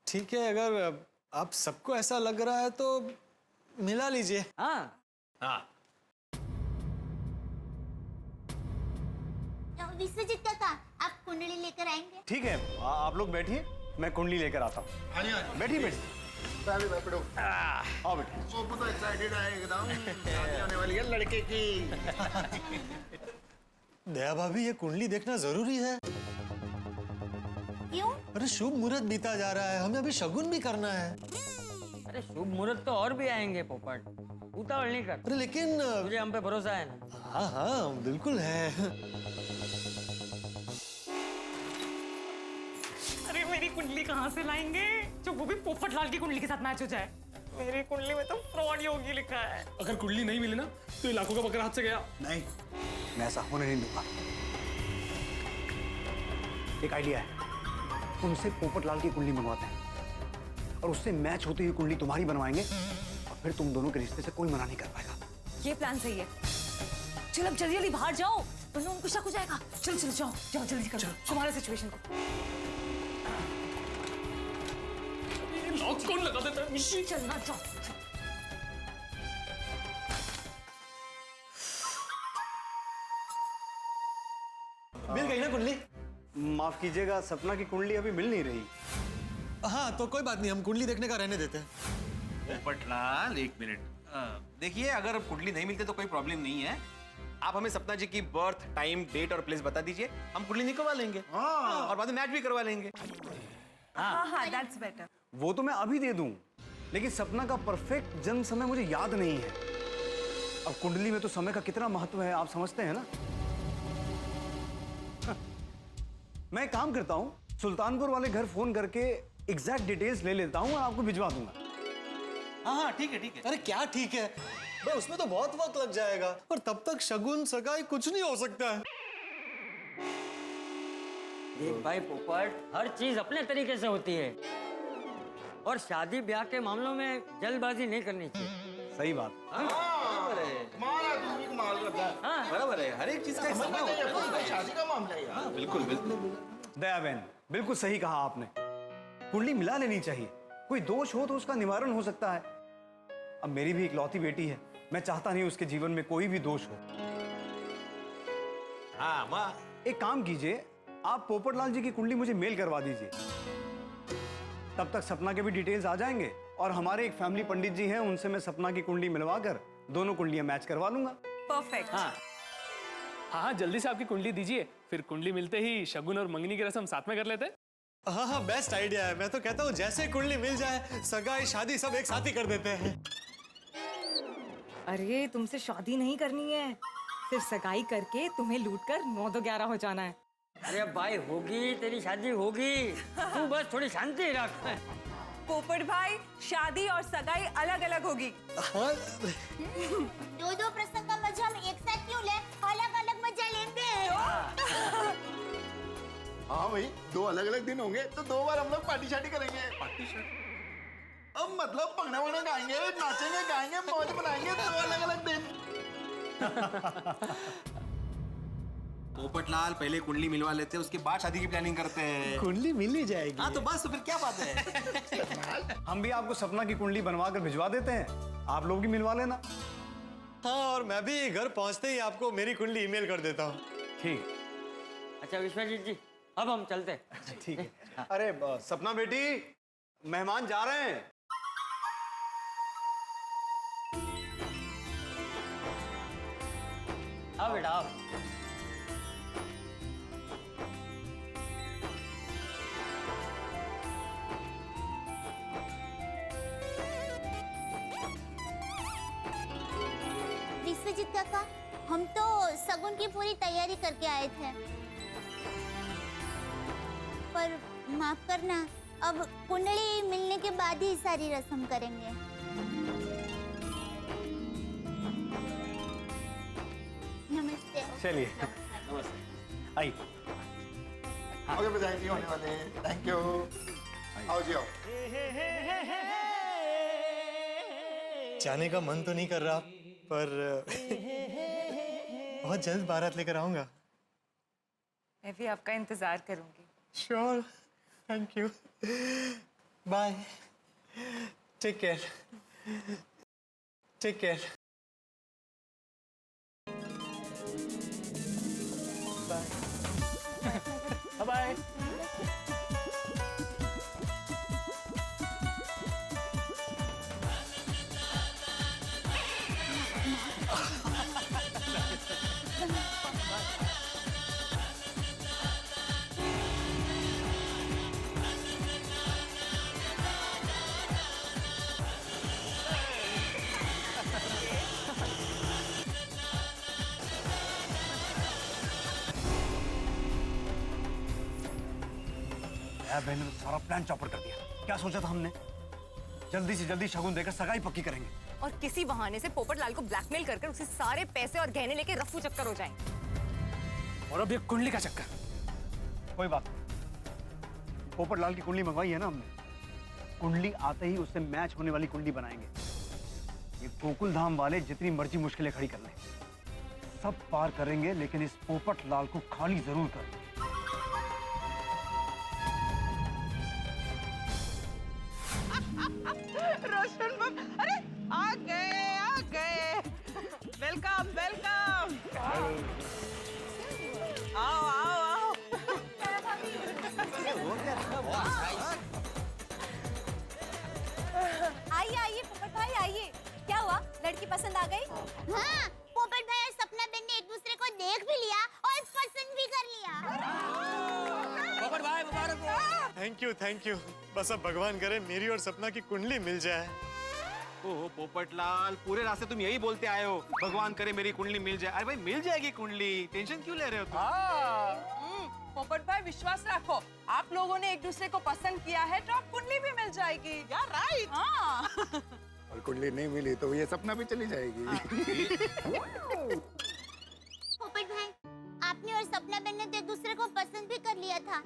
ठीक है, अगर आप सबको ऐसा लग रहा है तो मिला लीजिए। हाँ हाँ, विश्वजीत काका, आप कुंडली लेकर आएंगे? ठीक है, आप लोग बैठिए, मैं कुंडली लेकर आता हूँ। बैठिए बैठिए। आओ बेटे। सोपू तो एक्साइटेड है एकदम, शादी होने वाली है लड़के की। दया भाभी, ये कुंडली देखना जरूरी है। क्यों? अरे शुभ मुहूर्त बीता जा रहा है, हमें अभी शगुन भी करना है। अरे शुभ मुहूर्त तो और भी आएंगे पोपट, उतावल नहीं कर। अरे लेकिन मुझे हम पे भरोसा है ना? हाँ हाँ बिल्कुल है। अरे मेरी कुंडली कहाँ से लाएंगे जो वो भी पोपटलाल की कुंडली के साथ मैच हो जाए? मेरी कुंडली में तो फ्रॉड योगी लिखा है। अगर कुंडली नहीं मिली ना तो ये लाखों का बकरा हाथ से गया। नहीं, मैं ऐसा होने नहीं दूंगा। एक आइडिया है, उनसे पोपटलाल की कुंडली मंगवाते हैं और उससे मैच होती हुई कुंडली तुम्हारी बनवाएंगे और फिर तुम दोनों के रिश्ते से कोई मना नहीं कर पाएगा। ये प्लान सही है। चलो अब जल्दी जल्दी बाहर जाओ, वरना उनको शक हो जाएगा। चलो चलो जाओ जाओ, जल्दी करो, संभालो सिचुएशन को। लॉक कौन लगा देता है? चलना, जाओ। मिल गई ना कुंडली? माफ कीजिएगा, सपना की कुंडली अभी मिल नहीं रही। हाँ तो कोई बात नहीं, हम कुंडली देखने का रहने देते हैं। पोपटलाल एक मिनट। देखिए, अगर कुंडली नहीं मिलती तो कोई प्रॉब्लम नहीं है। आप हमें सपना जी की बर्थ, टाइम, डेट और प्लेस बता दीजिए, हम कुंडली निकलवा लेंगे। और बाद में मैच भी करवा लेंगे। हाँ, दैट्स बेटर। वो तो मैं अभी दे दूं, लेकिन सपना का परफेक्ट जन्म समय मुझे याद नहीं है। अब कुंडली में तो समय का कितना महत्व है, आप समझते हैं ना? मैं एक काम करता हूं, सुल्तानपुर वाले घर फोन करके एग्जैक्ट डिटेल्स ले लेता हूं और आपको भिजवा दूंगा। हाँ, ठीक है, ठीक है। अरे क्या ठीक है भाई, उसमें तो बहुत वक्त लग जाएगा और तब तक शगुन सगाई कुछ नहीं हो सकता है। देख भाई पोपट, हर चीज अपने तरीके से होती है और शादी ब्याह के मामलों में जल्दबाजी नहीं करनी चाहिए। सही बात। मारा तू भी कमाल करता है। हाँ, बराबर है, हर एक चीज का समझ में नहीं आता, ये शादी का मामला है यार। बिल्कुल बिल्कुल। दया बहन, बिल्कुल सही कहा आपने, कुंडली मिला लेनी चाहिए। कोई दोष हो तो उसका निवारण हो सकता है। अब मेरी भी इकलौती बेटी है, मैं चाहता नहीं उसके जीवन में कोई भी दोष हो। हाँ माँ, एक काम कीजिए, आप पोपटलाल जी की कुंडली मुझे मेल करवा दीजिए, तब तक सपना के भी डिटेल्स आ जाएंगे और हमारे एक फैमिली पंडित जी हैं, उनसे मैं सपना की कुंडली मिलवाकर दोनों कुंडलियां मैच करवा लूंगा। परफेक्ट। हाँ हाँ, जल्दी से आपकी कुंडली दीजिए, फिर कुंडली मिलते ही शगुन और मंगनी की रस्म साथ में कर लेते हैं। हाँ हाँ, बेस्ट आइडिया है। मैं तो कहता हूँ जैसे कुंडली मिल जाए, सगाई शादी सब एक साथ ही कर देते हैं। अरे तुमसे शादी नहीं करनी है, सिर्फ सगाई करके तुम्हें लूट कर 9-11 हो जाना है। अरे भाई, होगी तेरी शादी होगी, तू बस थोड़ी शांति रख। पोपट भाई, शादी और सगाई अलग अलग होगी। दो प्रसंग का मजा हम एक साथ क्यों ले, अलग अलग मजा लेंगे। हाँ भाई, 2 अलग अलग दिन होंगे तो 2 बार हम लोग पार्टी शार्टी करेंगे। पार्टी शार्टी अब मतलब पगना वगना गाएंगे, नाचेंगे, गाएंगे, मौज बनाएंगे, 2 अलग अलग दिन। पोपटलाल, पहले कुंडली मिलवा लेते हैं, उसके बाद शादी की प्लानिंग करते हैं। कुंडली मिल ही जाएगी। हाँ तो बस, तो फिर क्या बात है। हम भी आपको सपना की कुंडली बनवा कर भिजवा देते हैं, आप लोग भी मिलवा लेना। हाँ, और मैं भी घर पहुंचते ही आपको मेरी कुंडली ईमेल कर देता हूँ। ठीक। अच्छा विश्वजीत जी, अब हम चलते। ठीक है। अरे सपना बेटी, मेहमान जा रहे हैं। आओ बेटा आओ। विश्वजीत काका, हम तो सगुन की पूरी तैयारी करके आए थे, पर माफ करना, अब कुंडली मिलने के बाद ही सारी रस्म करेंगे। नमस्ते। चलिए, नमस्ते। आइए। आगे बधाई नहीं होने वाले। Thank you. आओ जी आओ। जाने का मन तो नहीं कर रहा, पर बहुत जल्द बारात लेकर आऊंगा। मैं भी आपका इंतजार करूंगी। Sure, thank you, bye, take care, take care, bye bye. बहन ने तो सारा प्लान चौपट कर दिया। क्या सोचा था हमने? जल्दी से जल्दी शगुन देकर सगाई पक्की करेंगे और किसी बहाने से पोपटलाल को ब्लैकमेल कर उसे सारे पैसे और गहने लेके रफू चक्कर हो जाएं। और अब ये कुंडली का चक्कर। कोई बात नहीं, पोपटलाल की कुंडली मंगवाई है ना हमने। कुंडली आते ही उससे मैच होने वाली कुंडली बनाएंगे। ये गोकुल धाम वाले जितनी मर्जी मुश्किलें खड़ी कर लें, सब पार करेंगे, लेकिन इस पोपटलाल को खाली जरूर करेंगे। रोशन बाबू, अरे आ गए। Welcome welcome. आओ आओ आओ। आइए आइए पोपट भाई आइए। क्या हुआ, लड़की पसंद आ गई? हाँ, पोपट भाई और सपना बेन ने एक दूसरे को देख भी लिया और पसंद भी कर लिया। पोपट भाई मुबारक हो। Thank you. बस अब भगवान करे मेरी और सपना की कुंडली मिल जाए। ओहो पोपटलाल, पूरे रास्ते तुम यही बोलते आए हो, भगवान करे मेरी कुंडली मिल जाए। अरे भाई मिल जाएगी कुंडली, टेंशन क्यों ले रहे हो तुम? पोपट भाई विश्वास रखो, आप लोगों ने एक दूसरे को पसंद किया है तो आप कुंडली भी मिल जाएगी। यार राइट। हाँ। और कुंडली नहीं मिली तो ये सपना भी चली जाएगी। पोपट भाई, आपने और सपना बेन ने तो एक दूसरे को पसंद भी कर लिया था,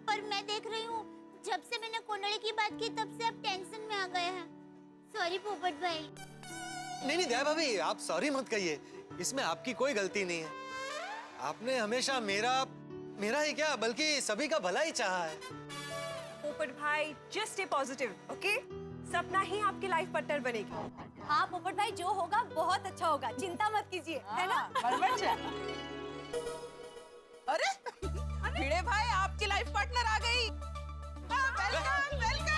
पर मैं देख रही हूँ जब से मैंने कुंडली की बात की तब से आप टेंशन में आ गए हैं। सॉरी पोपट भाई। नहीं दया भाभी, आप सॉरी मत कहिए, इसमें आपकी कोई गलती नहीं है। आपने हमेशा मेरा ही क्या बल्कि सभी का भला ही चाहा है। पोपट भाई जस्ट स्टे पॉजिटिव, ओके? सपना ही आपकी लाइफ पार्टनर बनेगी। हाँ पोपट भाई, जो होगा बहुत अच्छा होगा, चिंता मत कीजिए, है ना? बराबर है। अरे भिड़े भाई, आपकी लाइफ पार्टनर आ गई। Welcome welcome.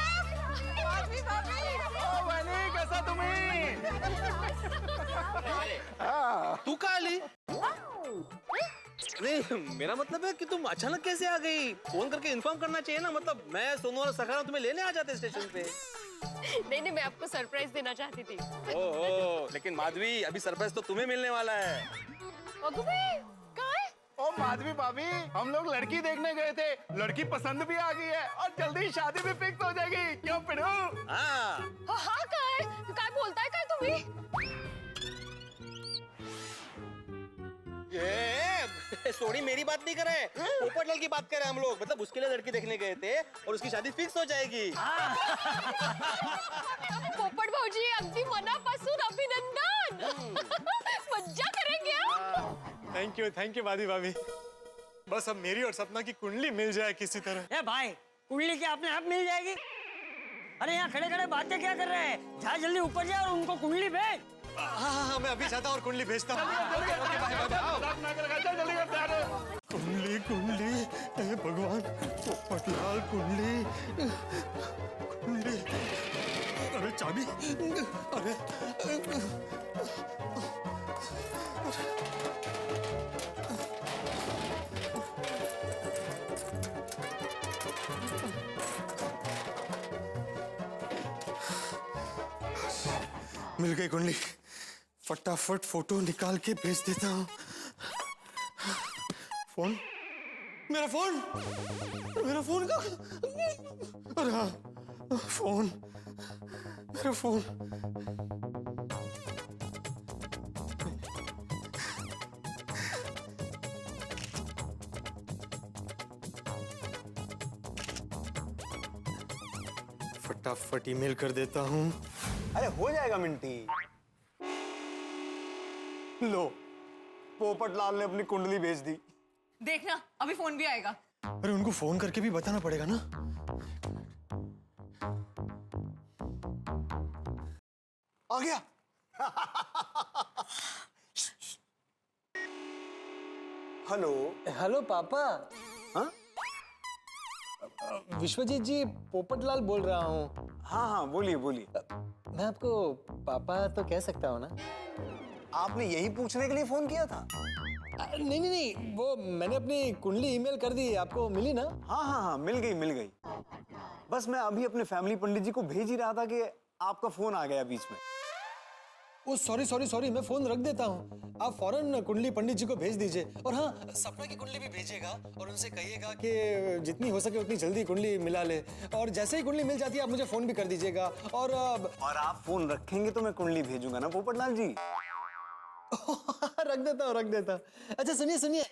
माधवी भाभी। ओ बनी, कैसा तुम्हें? तू कहाँ ली? नहीं, मेरा मतलब है कि तुम अचानक कैसे आ गई? फोन करके इन्फॉर्म करना चाहिए ना। मतलब मैं सोनू और सखाना तुम्हें लेने आ जाते स्टेशन पे। नहीं, मैं आपको सरप्राइज देना चाहती थी। ओहो, लेकिन माधवी, अभी सरप्राइज तो तुम्हें मिलने वाला है। ओ माधवी भाभी, हम लोग लड़की देखने गए थे, लड़की पसंद भी आ गई है और जल्दी ही शादी भी फिक्स हो जाएगी। क्यों पिड़ू? हाँ। हाँ काय बोलता है काय तुम्ही? ये सोनी मेरी बात नहीं कर रहे, पोपटलाल की बात कर रहे हैं हम लोग। मतलब उसके लिए लड़की देखने गए थे और उसकी शादी फिक्स हो जाएगी। पोपट भाऊजी अगदी मनापासून अभिनंदन। मज्जा करेंगे आप। थैंक यू माधवी भाभी। बस अब मेरी और सपना की कुंडली मिल जाए किसी तरह। ए भाई, कुंडली क्या अपने आप मिल जाएगी? अरे यहाँ खड़े खड़े बातें क्या कर रहे हैं? जा जल्दी ऊपर जा और उनको कुंडली भेज। हाँ, मैं अभी जाता और कुंडली भेजता हूँ। कुंडली, हे भगवान, पोपटलाल कुंडली। अरे चाबी, अरे मिल गई कुंडली। फटाफट फोटो निकाल के भेज देता हूँ। फोन, मेरा फोन का, अरे हाँ, फोन, मेरा फोन। फटाफट ईमेल कर देता हूँ। अरे हो जाएगा मिंटी। लो, पोपट लाल ने अपनी कुंडली भेज दी। देखना अभी फोन भी आएगा। अरे उनको फोन करके भी बताना पड़ेगा ना। आ गया। हेलो। हेलो पापा। हाँ विश्वजीत जी, पोपटलाल बोल रहा हूँ। हाँ हाँ, बोलिए बोलिए। मैं आपको पापा तो कह सकता हूँ ना? आपने यही पूछने के लिए फोन किया था? नहीं नहीं नहीं, वो मैंने अपनी कुंडली ईमेल कर दी, आपको मिली ना? हाँ हाँ हाँ, मिल गई मिल गई। बस मैं अभी अपने फैमिली पंडित जी को भेज ही रहा था कि आपका फोन आ गया बीच में। ओ सॉरी सॉरी सॉरी, मैं फोन रख देता हूँ। आप फौरन कुंडली पंडित जी को भेज दीजिए। और हाँ, सपना की कुंडली भी भेजिएगा और उनसे कहिएगा कि जितनी हो सके उतनी जल्दी कुंडली मिला ले। और जैसे ही कुंडली मिल जाती है आप मुझे फोन भी कर दीजिएगा। और आप फोन रखेंगे तो मैं कुंडली भेजूंगा ना पोपटलाल जी। रख देता हूँ रख देता हूँ। अच्छा सुनिए सुनिए,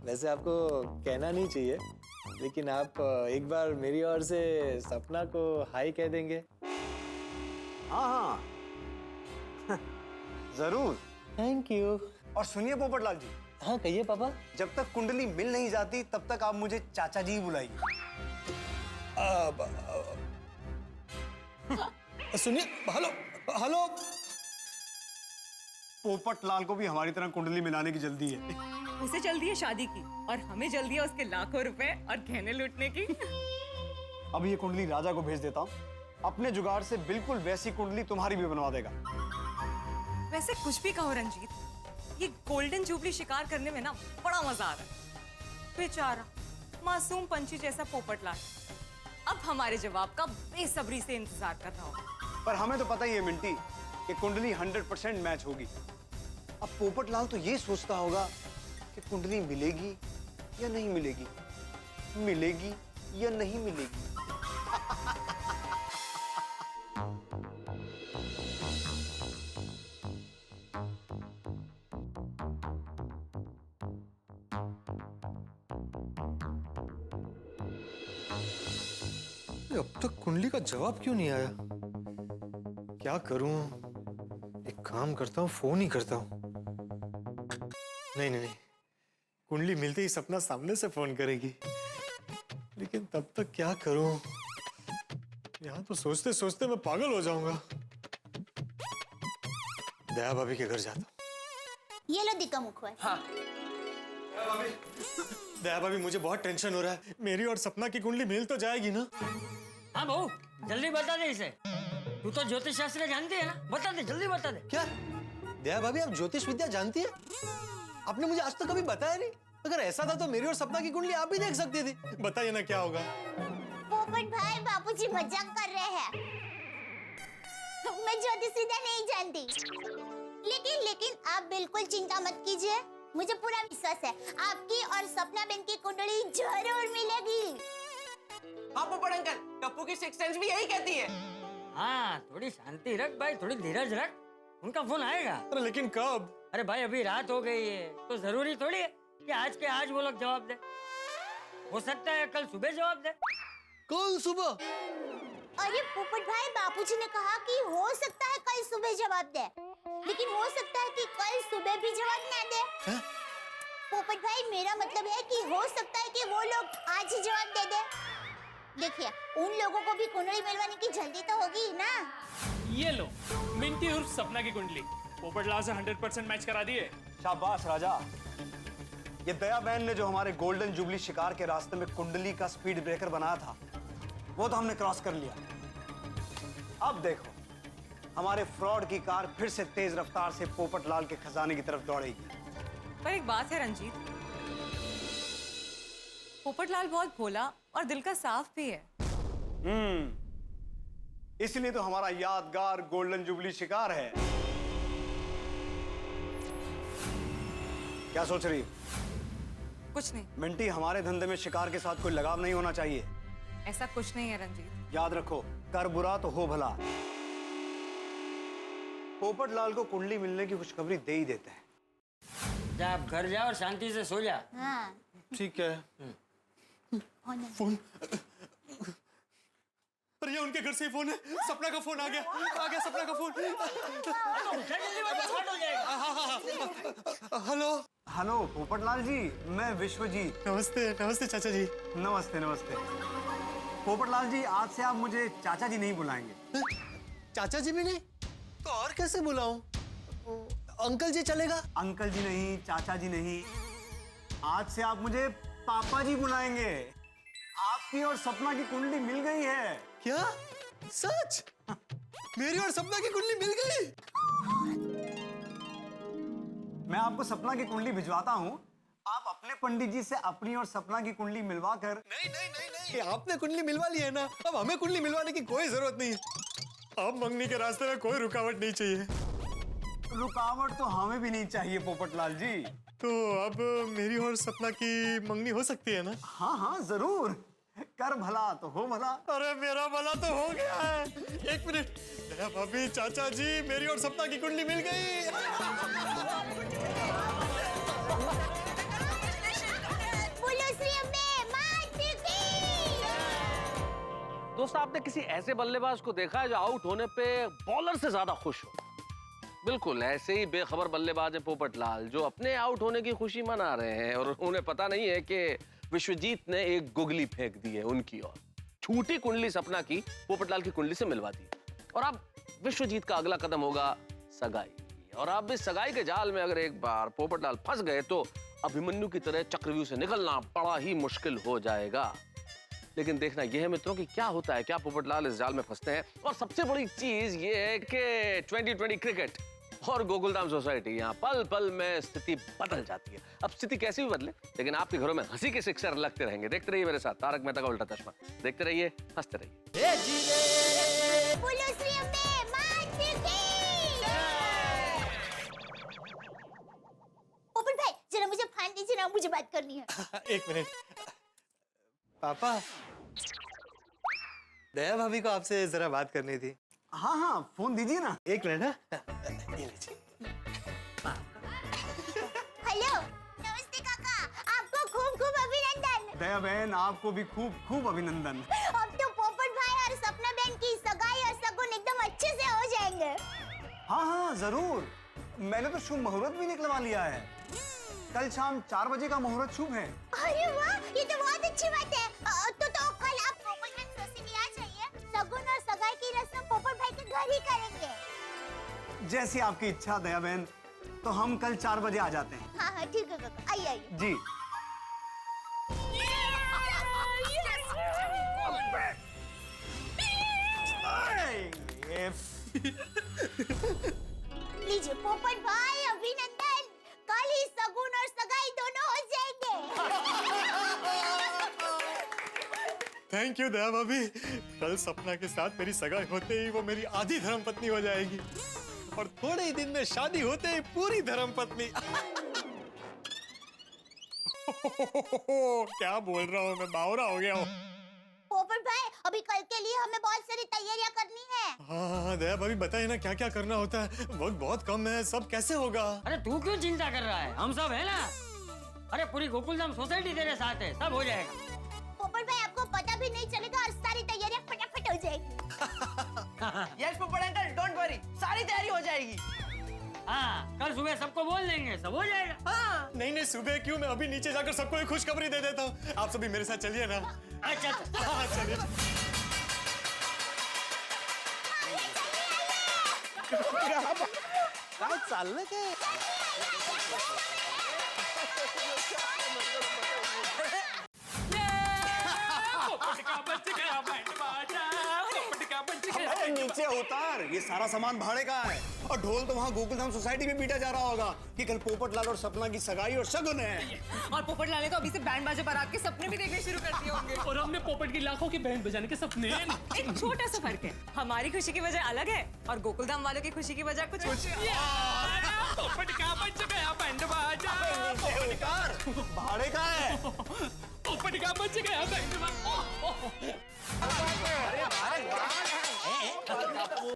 वैसे आपको कहना नहीं चाहिए, लेकिन आप एक बार मेरी ओर से सपना को हाय कह देंगे? हाँ हाँ जरूर। Thank you. और सुनिए पोपटलाल जी। हाँ कहिए पापा। जब तक कुंडली मिल नहीं जाती तब तक आप मुझे चाचा जी बुलाइए। सुनिए, हेलो हेलो। पोपटलाल को भी हमारी तरह कुंडली मिलाने की जल्दी है। उसे जल्दी है शादी की और हमें जल्दी है उसके लाखों रुपए और गहने लूटने की। अब ये कुंडली राजा को भेज देता हूँ, अपने जुगाड़ से बिल्कुल वैसी कुंडली तुम्हारी भी बनवा देगा। वैसे कुछ भी कहो रंजीत, ये गोल्डन जुबली शिकार करने में ना बड़ा मजा आ रहा है। बेचारा मासूम पंछी जैसा पोपटलाल अब हमारे जवाब का बेसब्री से इंतजार कर रहा होगा। पर हमें तो पता ही है मिंटी कि कुंडली 100% मैच होगी। अब पोपटलाल तो ये सोचता होगा कि कुंडली मिलेगी या नहीं मिलेगी, मिलेगी या नहीं मिलेगी। अब तक कुंडली का जवाब क्यों नहीं आया? क्या करूं? एक काम करता हूं, फोन ही करता हूं। नहीं नहीं नहीं, कुंडली मिलते ही सपना सामने से फोन करेगी, लेकिन तब तक क्या करूं? यहाँ तो सोचते सोचते मैं पागल हो जाऊंगा। दया भाभी के घर जाता हूँ। ये लो दिक्का मुखवास। हाँ। दया भाभी, मुझे बहुत टेंशन हो रहा है। मेरी और सपना की कुंडली मिल तो जाएगी ना? हाँ बहू, जल्दी बता दे इसे। तू तो ज्योतिष शास्त्र जानती है ना, बता दे, जल्दी बता दे। क्या दया भाभी, आप ज्योतिष विद्या जानती है? आपने मुझे आज तक कभी बताया नहीं। अगर ऐसा था तो मेरी और सपना की कुंडली आप भी देख सकती थी। बताइए ना क्या होगा। पोपट भाई, बापूजी मजाक कर रहे हैं। मैं ज्योतिष विद्या नहीं जानती, लेकिन आप बिल्कुल चिंता मत कीजिए। मुझे पूरा विश्वास है आपकी और सपना बहन की कुंडली जरूर मिलेगी। हाँ पोपट अंकल, टप्पू की सिक्स सेंस भी यही कहती है। हाँ, थोड़ी शांति रख भाई, थोड़ी धीरज रख, उनका फोन आएगा। अरे लेकिन कब? अरे भाई अभी रात हो गई है, तो जरूरी थोड़ी है कि आज के आज वो लोग जवाब दे। हो सकता है कल सुबह जवाब दे। कल सुबह? अरे पोपट भाई, बापूजी ने कहा कि हो सकता है कल सुबह जवाब दे, लेकिन हो सकता है कि कल सुबह भी जवाब ना दे। पोपट भाई, मेरा मतलब है कि हो सकता है कि वो लोग आज ही जवाब दे दे। देखिए, उन लोगों को भी कुंडली मिलवाने की जल्दी तो होगी ना। ये लो, मिंटी उर्फ सपना की कुंडली पोपटलाल से 100% मैच करा दिए। शाबाश राजा। ये दया बहन ने जो हमारे गोल्डन जुबली शिकार के रास्ते में कुंडली का स्पीड ब्रेकर बनाया था, वो तो हमने क्रॉस कर लिया। अब देखो, हमारे फ्रॉड की कार फिर से तेज रफ्तार से पोपटलाल के खजाने की तरफ दौड़ेगी। पर एक बात है रंजीत, पोपटलाल बहुत भोला और दिल का साफ भी है। इसलिए तो हमारा यादगार गोल्डन जुबली शिकार है। क्या सोच रही हो? कुछ नहीं। मिंटी, हमारे धंधे में शिकार के साथ कोई लगाव नहीं होना चाहिए। ऐसा कुछ नहीं है रंजीत। याद रखो, कर बुरा तो हो भला। पोपटलाल को कुंडली मिलने की खुशखबरी दे ही देते हैं। जा आप घर जा और शांति से सो जा। हाँ। ठीक है। फोन। पर ये उनके घर से ही फोन है। सपना का फोन आ गया सपना का फोन। हेलो हेलो पोपटलाल जी, मैं विश्वजीत। नमस्ते नमस्ते चाचा जी। नमस्ते नमस्ते। पोपटलाल जी, आज से आप मुझे चाचा जी नहीं बुलाएंगे। चाचा जी भी नहीं तो और कैसे बुलाऊं? अंकल जी चलेगा? अंकल जी नहीं, चाचा जी नहीं, आज से आप मुझे पापा जी बुलाएंगे। आपकी और सपना की कुंडली मिल गई है। क्या सच? मेरी और सपना की कुंडली मिल गई? मैं आपको सपना की कुंडली भिजवाता हूँ, आप अपने पंडित जी से अपनी और सपना की कुंडली मिलवा कर। नहीं, आपने कुंडली मिलवा ली है ना, अब हमें कुंडली मिलवाने की कोई जरूरत नहीं है। अब मंगनी के रास्ते में कोई रुकावट नहीं चाहिए। रुकावट तो हमें भी नहीं चाहिए पोपटलाल जी। तो अब मेरी और सपना की मंगनी हो सकती है ना? हाँ हाँ जरूर, कर भला तो हो भला। अरे मेरा भला तो हो गया है। एक मिनट, दया भाभी, चाचा जी, मेरी और सपना की कुंडली मिल गई। दोस्त, आपने किसी ऐसे बल्लेबाज को देखा है जो आउट होने पे बॉलर से ज्यादा खुश हो? बिल्कुल ऐसे ही बेखबर बल्लेबाज है पोपटलाल, जो अपने आउट होने की खुशी मना रहे हैं और उन्हें पता नहीं है कि विश्वजीत ने एक गुगली फेंक दी है उनकी ओर। छूटी कुंडली सपना की पोपटलाल की कुंडली से मिलवा दी और अब विश्वजीत का अगला कदम होगा सगाई। और अब इस सगाई के जाल में अगर एक बार पोपटलाल फंस गए तो अभिमन्यु की तरह चक्रव्यूह से निकलना बड़ा ही मुश्किल हो जाएगा। लेकिन देखना यह है मित्रों कि क्या होता है, क्या पोपटलाल इस जाल में फंसते हैं। और सबसे बड़ी चीज ये है कि 2020 क्रिकेट और गोकुलधाम सोसाइटी, यहाँ पल पल में स्थिति बदल जाती है। अब स्थिति कैसी भी बदले, लेकिन आपके घरों में हंसी के सिक्सर लगते रहेंगे। देखते रहिए मेरे साथ तारक मेहता का उल्टा चश्मा, देखते रहिए, हंसते रहिए। पोपट भाई जरा मुझे फान दीजिए ना, मुझे बात करनी है। एक मिनट पापा, दया भाभी को आपसे जरा बात करनी थी। हाँ हाँ फोन दीजिए ना। एक मिनट। ये लीजिए। हेलो, नमस्ते काका, आपको खूब खूब अभिनंदन। दया बहन, आपको भी खूब खूब अभिनंदन। अब तो पोपट भाई और सपना बहन की सगाई और शगुन एकदम अच्छे से हो जाएंगे। हाँ हाँ जरूर, मैंने तो शुभ मुहूर्त भी निकलवा लिया है। कल शाम 4 बजे का मुहूर्त शुभ है। अरे वाह, ये तो बहुत अच्छी बात है। तो कल आप पोपट बहन सोसाइटी आ जाइए, शगुन और सगाई की रस्म पोपट भाई के घर ही करेंगे। जैसी आपकी इच्छा दया बहन, तो हम कल 4 बजे आ जाते हैं। हाँ हाँ ठीक है काका, आइए आइए। जी। लीजिए पोपट भाई, अभिनंदन, कल ही शगुन और सगाई दोनों हो जाएंगे। थैंक यू दया भाभी। कल सपना के साथ मेरी सगाई होते ही वो मेरी आधी धर्मपत्नी हो जाएगी और थोड़े ही दिन में शादी होते ही पूरी धर्मपत्नी। क्या बोल रहा हूँ मैं, बावरा हो गया हूँ। पोपट भाई, अभी कल के लिए हमें बहुत सारी तैयारियां करनी है। हाँ दया भाभी बताइए ना क्या क्या करना होता है, वक्त बहुत कम है, सब कैसे होगा? अरे तू क्यों चिंता कर रहा है, हम सब है ना। अरे पूरी गोकुलधाम सोसाइटी तेरे साथ है, सब हो जाएगा। पोपट भाई, आपको पता भी नहीं चलेगा और सारी तैयारियां फटाफट हो जाएगी। यस पोपट अंकल, डोंट वरी, सारी तैयारी हो जाएगी। हाँ, कल सुबह सबको बोल देंगे, सब हो जाएगा। हाँ। नहीं सुबह क्यों, मैं अभी नीचे जाकर सबको एक खुशखबरी दे देता हूँ। आप सभी मेरे साथ चलिए ना। अच्छा हाँ चलिए। काय चाललं काय? नीचे उतार, ये सारा सामान भाड़े का है और ढोल तो वहाँ गोकुलधाम सोसाइटी में पीटा जा रहा होगा कि कल पोपटलाल और सपना की सगाई और शगुन है। और पोपटलाल ने तो अभी से बैंड बाजे बारात के सपने भी देखने शुरू कर दिए होंगे। और हमने पोपट की लाखों की बैंड बजाने के सपने। एक छोटा सा फर्क है, हमारी खुशी की वजह अलग है और गोकुलधाम वालों की खुशी की वजह कुछ पोपट का बच गया बैंड बाजा, भाड़े का है। पोपट का बच गया बैंड बाजा।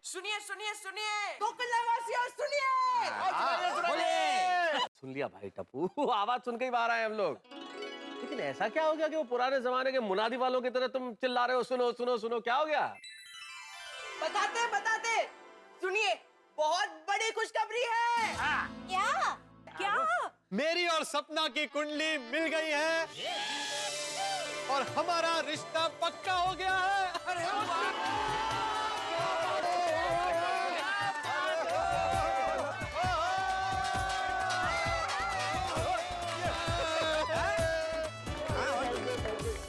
सुनिए सुनिए सुनिए, गोकुलधाम वासियों सुनिए। सुन लिया भाई टप्पू, आवाज सुन के ही बाहर आए हम लोग। लेकिन ऐसा क्या हो गया कि वो पुराने जमाने के मुनादी वालों की तरह तुम चिल्ला रहे हो, सुनो सुनो सुनो, क्या हो गया? बताते सुनिए, बहुत बड़ी खुशखबरी है। क्या? क्या? मेरी और सपना की कुंडली मिल गई है और हमारा रिश्ता पक्का हो गया है।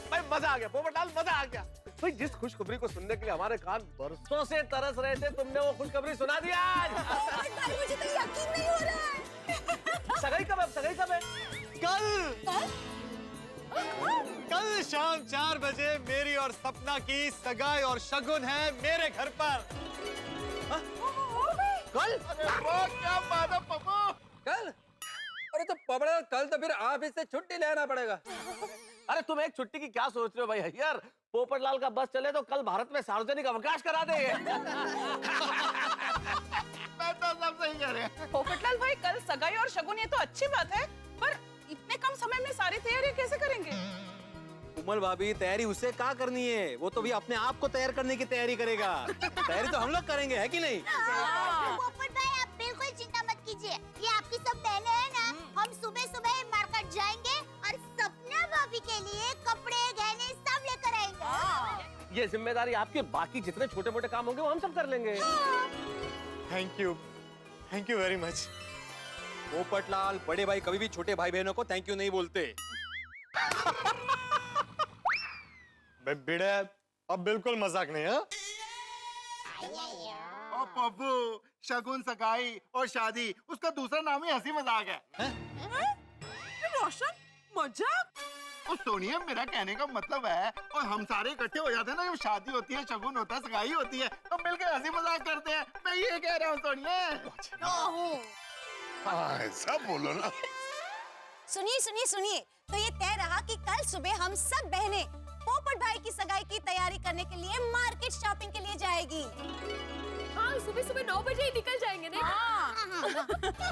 भाई मजा आ गया पोपटलाल, मजा आ गया। भाई जिस खुशखबरी को सुनने के लिए हमारे कान बरसों से तरस रहे थे, तुमने वो खुशखबरी सुना दिया आज। मुझे तो यकीन नहीं हो रहा है। सगाई कब है? सगाई कब है? कल शाम 4 बजे मेरी और सपना की सगाई और शगुन है मेरे घर पर। कल? क्या बात है पप्पू? कल? अरे तो पबड़ा, कल तो फिर ऑफिस से छुट्टी लेना पड़ेगा। अरे तुम एक छुट्टी की क्या सोच रहे हो भाई यार? पोपटलाल का बस चले तो कल भारत में सार्वजनिक अवकाश करा देंगे। मैं तो सब सही कह रहे हैं। पोपटलाल भाई, कल सगाई और शगुन, ये तो अच्छी बात है, पर इतने कम समय में सारी तैयारी कैसे करेंगे? उमल भाभी, तैयारी उसे क्या करनी है? वो तो भी अपने आप को तैयार करने की तैयारी करेगा। तैयारी तो हम लोग करेंगे, है कि नहीं? पोपट भाई, आप बिल्कुल चिंता मत कीजिए। ये आपकी सब बहनें हैं ना, हम सुबह सुबह मार्केट जाएंगे और सपना भाभी के लिए कपड़े गहने सब लेकर आएंगे। ये जिम्मेदारी आपकी, बाकी जितने छोटे मोटे काम होंगे वो हम सब कर लेंगे। Thank you very much. Popatlal, बड़े भाई कभी भी छोटे भाई बहनों को थैंक यू नहीं बोलते। बिड़े, अब बिल्कुल मजाक नहीं है। ओ पप्पू, शगुन, सगाई और शादी, उसका दूसरा नाम ही हंसी मजाक है। रोशन, मजाक? और सोनिया, मेरा कहने का मतलब है, और हम सारे इकट्ठे हो जाते हैं ना, जब शादी होती है, शगुन होता है, सगाई होती है, तो मिलकर हंसी मजाक करते हैं। मैं ये कह रहा हूँ सोनिया। ऐसा बोलो ना। सुनिए, तो ये तय रहा कि कल सुबह हम सब बहनें पोपट भाई की सगाई की तैयारी करने के लिए मार्केट शॉपिंग के लिए जाएगी। हाँ, सुबह 9 बजे ही निकल जाएंगे नहीं?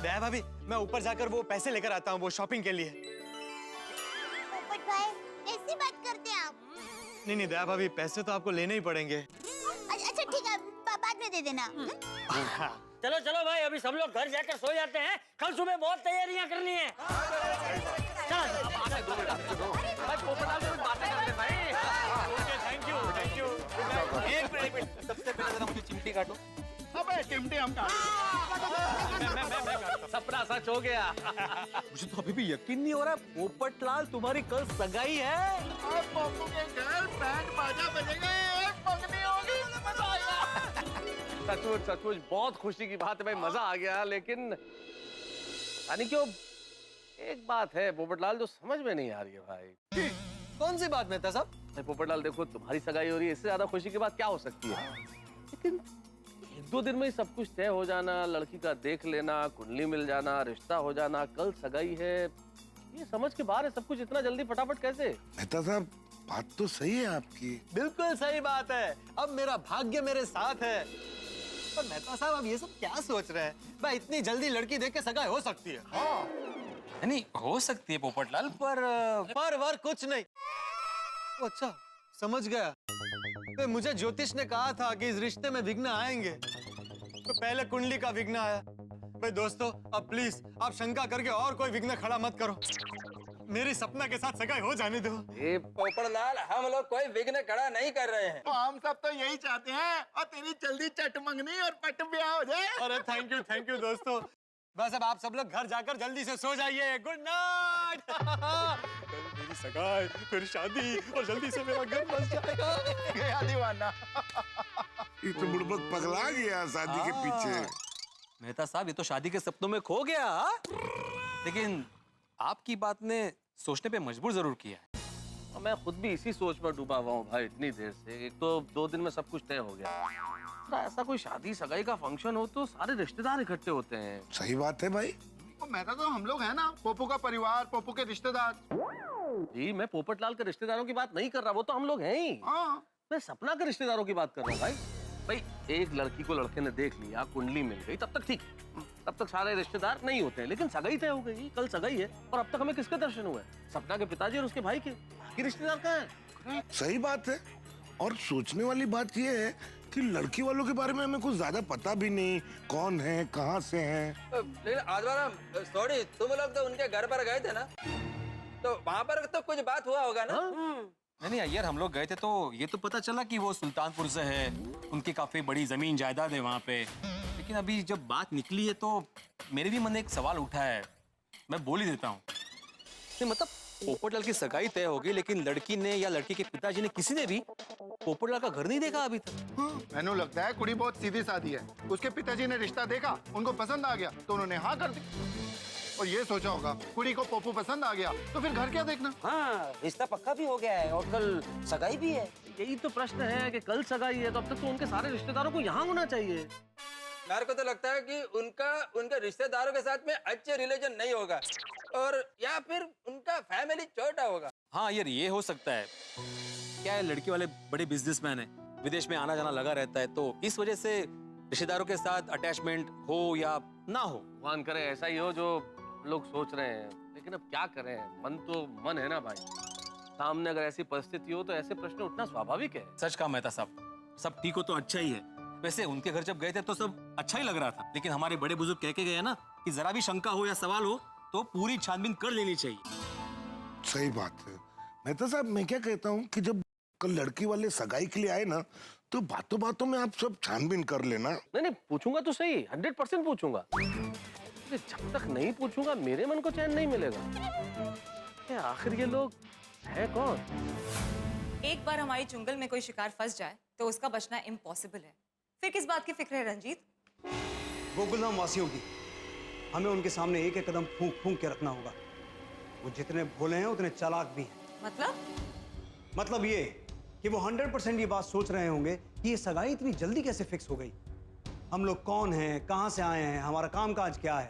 दया भाभी, मैं ऊपर जाकर वो पैसे लेकर आता हूँ वो शॉपिंग के लिए। पोपट भाई, ऐसी बात करते हैं आप? नहीं दया भाभी, पैसे तो आपको लेने ही पड़ेंगे। अच्छा ठीक है, बाद में दे देना। चलो चलो भाई, अभी सब लोग घर जाकर सो जाते हैं। कल सुबह बहुत तैयारियां करनी है। Thank you. एक मिनट, सबसे पहले जरा मुझे चिमटी काटो। अबे चिमटी हम सपना सच हो गया। मुझे तो अभी भी यकीन नहीं हो रहा, पोपटलाल तुम्हारी कल सगाई है। पप्पू के घर बैंड बाजा बजेगा, मंगनी होगी, मजा आएगा। सचमुच बहुत खुशी की बात है भाई, मजा आ गया। लेकिन यानी क्यों, एक बात है पोपटलाल जो समझ में नहीं आ रही है भाई। कौन सी बात मेहता साहब? पोपटलाल देखो, तुम्हारी सगाई हो रही है, इससे ज्यादा खुशी की बात क्या हो सकती है? लेकिन 1-2 दिन में ही सब कुछ तय हो जाना, लड़की का देख लेना, कुंडली मिल जाना, रिश्ता हो जाना, कल सगाई है, ये समझ के बाहर है सब कुछ। इतना जल्दी फटाफट कैसे? मेहता साहब, बात तो सही है आपकी। बिल्कुल सही बात है। अब मेरा भाग्य मेरे साथ है। पर मेहता साहब, अब ये सब क्या सोच रहे हैं? भाई, इतनी जल्दी लड़की देख के सगाई हो सकती है? नहीं हो सकती है पोपटलाल, पर कुछ नहीं। अच्छा, समझ गया। तो मुझे ज्योतिष ने कहा था कि इस रिश्ते में विघ्न आएंगे, तो पहले कुंडली का विघ्न आया। भाई दोस्तों, अब प्लीज आप शंका करके और कोई विघ्न खड़ा मत करो। मेरी सपना के साथ सगाई हो जाने दो। पोपटलाल, हम लोग कोई विघ्न खड़ा नहीं कर रहे हैं। तो हम सब तो यही चाहते हैं, और तेरी जल्दी चट मंगनी और पट ब्याह हो जाए। अरे थैंक यू दोस्तों। बस अब आप सब लोग घर जाकर जल्दी से सो जाइए। Good night. मेरी सगाई, फिर शादी, और जल्दी से मेरा घर बस जाएगा। गया दीवाना। ये तो बुड़बक पगला गया शादी के पीछे। मेहता साहब, ये तो शादी के सपनों में खो गया। लेकिन आपकी बात ने सोचने पे मजबूर जरूर किया है। और मैं खुद भी इसी सोच में डूबा हुआ हूँ भाई इतनी देर से। एक तो 2 दिन में सब कुछ तय हो गया। ऐसा कोई शादी सगाई का फंक्शन हो तो सारे रिश्तेदार इकट्ठे होते हैं। सही बात है भाई। मैं तो हम लोग हैं ना, पोपू का परिवार, पोपू के रिश्तेदार। जी, मैं पोपटलाल के रिश्तेदारों की बात नहीं कर रहा, वो तो हम लोग हैं ही। मैं सपना के रिश्तेदारों की बात कर रहा हूँ भाई। एक लड़की को लड़के ने देख लिया, कुंडली मिल गई, तब तक ठीक, तब तक सारे रिश्तेदार नहीं होते हैं। लेकिन सगाई तय हो गई, कल सगाई है, और अब तक हमें किसके दर्शन हुए? सपना के पिताजी और उसके भाई के। बाकी रिश्तेदार कहाँ हैं? सही बात है। और सोचने वाली बात यह है कि लड़की वालों के बारे में हमें कुछ ज्यादा पता भी नहीं, कौन है, कहाँ से हैं। लेकिन आजवाराम, सॉरी, तुम लोग तो उनके घर पर गए थे ना, तो वहाँ पर तो कुछ बात हुआ होगा ना? नहीं यार, हम लोग गए थे तो ये तो पता चला कि वो सुल्तानपुर से है, उनकी काफी बड़ी जमीन जायदाद है वहाँ पे। लेकिन अभी जब बात निकली है तो मेरे भी मन में एक सवाल उठा है, मैं बोल ही देता हूँ। नहीं मतलब पोपटलाल की सगाई तय होगी, लेकिन लड़की ने या लड़की के पिताजी ने किसी ने भी पोपटलाल का घर नहीं देखा अभी तक। मैंने लगता है कुड़ी बहुत सीधी सादी है। उसके पिताजी ने रिश्ता देखा, उनको पसंद आ गया तो उन्होंने हाँ कर दी। और ये सोचा होगा कुड़ी को पप्पू पसंद आ गया तो फिर घर क्या देखना। हाँ, रिश्ता पक्का भी हो गया है और कल सगाई भी है। यही तो प्रश्न है कि कल सगाई है तो अब तक तो उनके सारे रिश्तेदारों को यहाँ होना चाहिए। मेरे को तो लगता है कि उनके रिश्तेदारों के साथ में अच्छे रिलेशन नहीं होगा, और या फिर उनका फैमिली छोटा होगा। हाँ यार, ये हो सकता है। क्या है, लड़की वाले बड़े बिजनेसमैन हैं, विदेश में आना जाना लगा रहता है, तो इस वजह से रिश्तेदारों के साथ अटैचमेंट हो या ना हो। भगवान करे ऐसा ही हो जो लोग सोच रहे हैं, लेकिन अब क्या करें, मन तो मन है ना भाई। सामने अगर ऐसी परिस्थिति हो तो ऐसे प्रश्न उठना स्वाभाविक है। सच कहा मेहता साहब, सब ठीक हो तो अच्छा ही है। वैसे उनके घर जब गए थे तो सब अच्छा ही लग रहा था, लेकिन हमारे बड़े बुजुर्ग कह के गए ना कि जरा भी शंका हो या सवाल हो तो पूरी छानबीन कर लेनी चाहिए। सही बात है मेहता साहब। मैं क्या कहता हूँ कि जब कल लड़की वाले सगाई के लिए आए ना, तो बातों बातों में आप सब छानबीन कर लेना। नहीं पूछूंगा तो सही, 100% पूछूंगा। जब तक नहीं पूछूंगा मेरे मन को चैन नहीं मिलेगा। आखिर ये लोग है कौन? एक बार हमारी जंगल में कोई शिकार फंस जाए तो उसका बचना इम्पॉसिबल है। फिर किस बात की फिक्र है रंजीत? गोकुलधाम वासियों की हमें उनके सामने एक एक कदम फूंक फूंक के रखना होगा। वो जितने भोले हैं उतने चालाक भी हैं। मतलब ये कि वो 100% ये बात सोच रहे होंगे कि ये सगाई इतनी जल्दी कैसे फिक्स हो गई, हम लोग कौन हैं, कहां से आए हैं, हमारा कामकाज क्या है।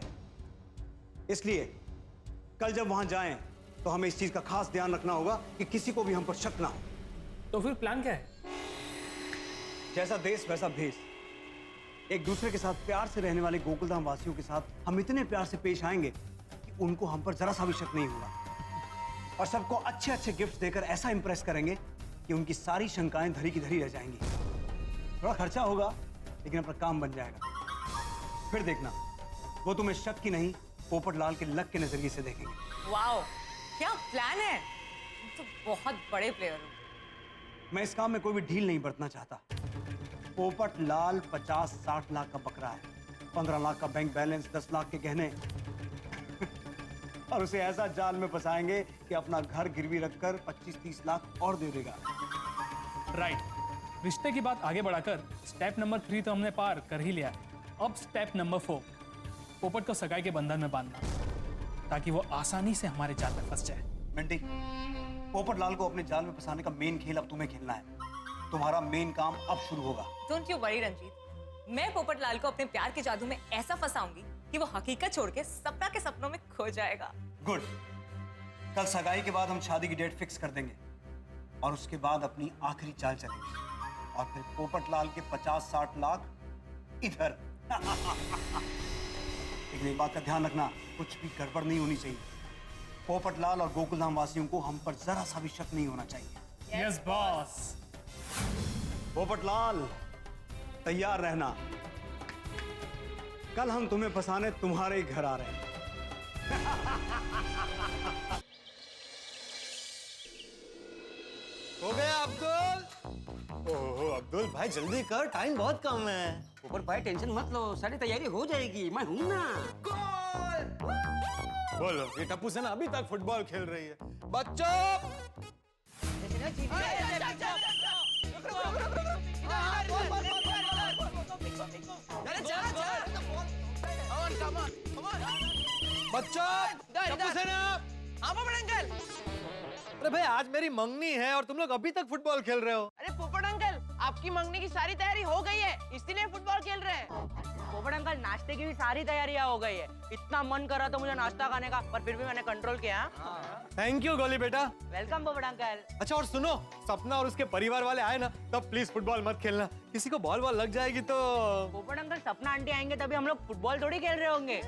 इसलिए कल जब वहां जाएं तो हमें इस चीज का खास ध्यान रखना होगा कि किसी को भी हम पर शक ना हो। तो फिर प्लान क्या है? जैसा देश वैसा भेष। एक दूसरे के साथ प्यार से रहने वाले गोकुलधाम वासियों के साथ हम इतने प्यार से पेश आएंगे कि उनको हम पर जरा सा भी शक नहीं होगा, और सबको अच्छे अच्छे गिफ्ट्स देकर ऐसा इंप्रेस करेंगे कि उनकी सारी शंकाएं धरी की धरी रह जाएंगी। थोड़ा खर्चा होगा लेकिन अपना काम बन जाएगा। फिर देखना, वो तुम्हें शक की नहीं पोपटलाल के लक के नजरिए से देखेंगे। वाओ, क्या प्लान है! तुम तो बहुत बड़े प्लेयर हो। मैं इस काम में कोई भी ढील नहीं बरतना चाहता। पोपटलाल 50-60 लाख का बकरा है, 15 लाख का बैंक बैलेंस, 10 लाख के गहने और उसे ऐसा जाल में फंसाएंगे कि अपना घर गिरवी रखकर 25-30 लाख और दे देगा। राइट। रिश्ते की बात आगे बढ़ाकर स्टेप नंबर 3 तो हमने पार कर ही लिया है। अब स्टेप नंबर 4, पोपट को सगाई के बंधन में बांधना, ताकि वो आसानी से हमारे जाल में फंस जाए। मिंटी, पोपटलाल को अपने जाल में फंसाने का मेन खेल अब तुम्हें खेलना है। तुम्हारा मेन काम अब शुरू होगा। डोंट यू वरी रंजीत, मैं पोपटलाल को अपने प्यार के जादू में ऐसा फंसाऊंगी कि वो हकीकत छोड़ के सपना के सपनों में खो जाएगा। गुड। कल सगाई के बाद हम शादी की डेट फिक्स कर देंगे और उसके बाद अपनी आखिरी चाल चलेंगे, और फिर पोपटलाल के 50-60 लाख इधर। लेकिन एक बात का ध्यान रखना, कुछ भी गड़बड़ नहीं होनी चाहिए। पोपटलाल और गोकुलधाम वासियों को हम पर जरा सा भी शक नहीं होना चाहिए। Yes boss. पोपटलाल, तैयार रहना, कल हम तुम्हें फंसाने तुम्हारे ही घर आ रहे हैं। हो गया अब्दुल? ओहो अब्दुल भाई जल्दी कर, टाइम बहुत कम है। ऊपर भाई टेंशन मत लो, सारी तैयारी हो जाएगी, मैं हूं ना। बोलो, ये टप्पू सेना अभी तक फुटबॉल खेल रही है। बच्चों टप्पू सेना। अरे भाई आज मेरी मंगनी है और तुम लोग अभी तक फुटबॉल खेल रहे हो। अरे पोपट अंकल, आपकी मंगनी की सारी तैयारी हो गई है, इसीलिए फुटबॉल खेल रहे हैं। पोपट अंकल, नाश्ते की भी सारी तैयारियां हो गई है। इतना मन कर रहा था मुझे नाश्ता खाने का, पर फिर भी मैंने कंट्रोल किया। थैंक यू गोली बेटा। वेलकम पोपट अंकल। अच्छा और सुनो, सपना और उसके परिवार वाले आए ना, तब प्लीज फुटबॉल मत खेलना, किसी को बॉल बॉल लग जाएगी तो। पोपट अंकल, सपना आंटी आएंगे तभी हम लोग फुटबॉल थोड़ी खेल रहे होंगे।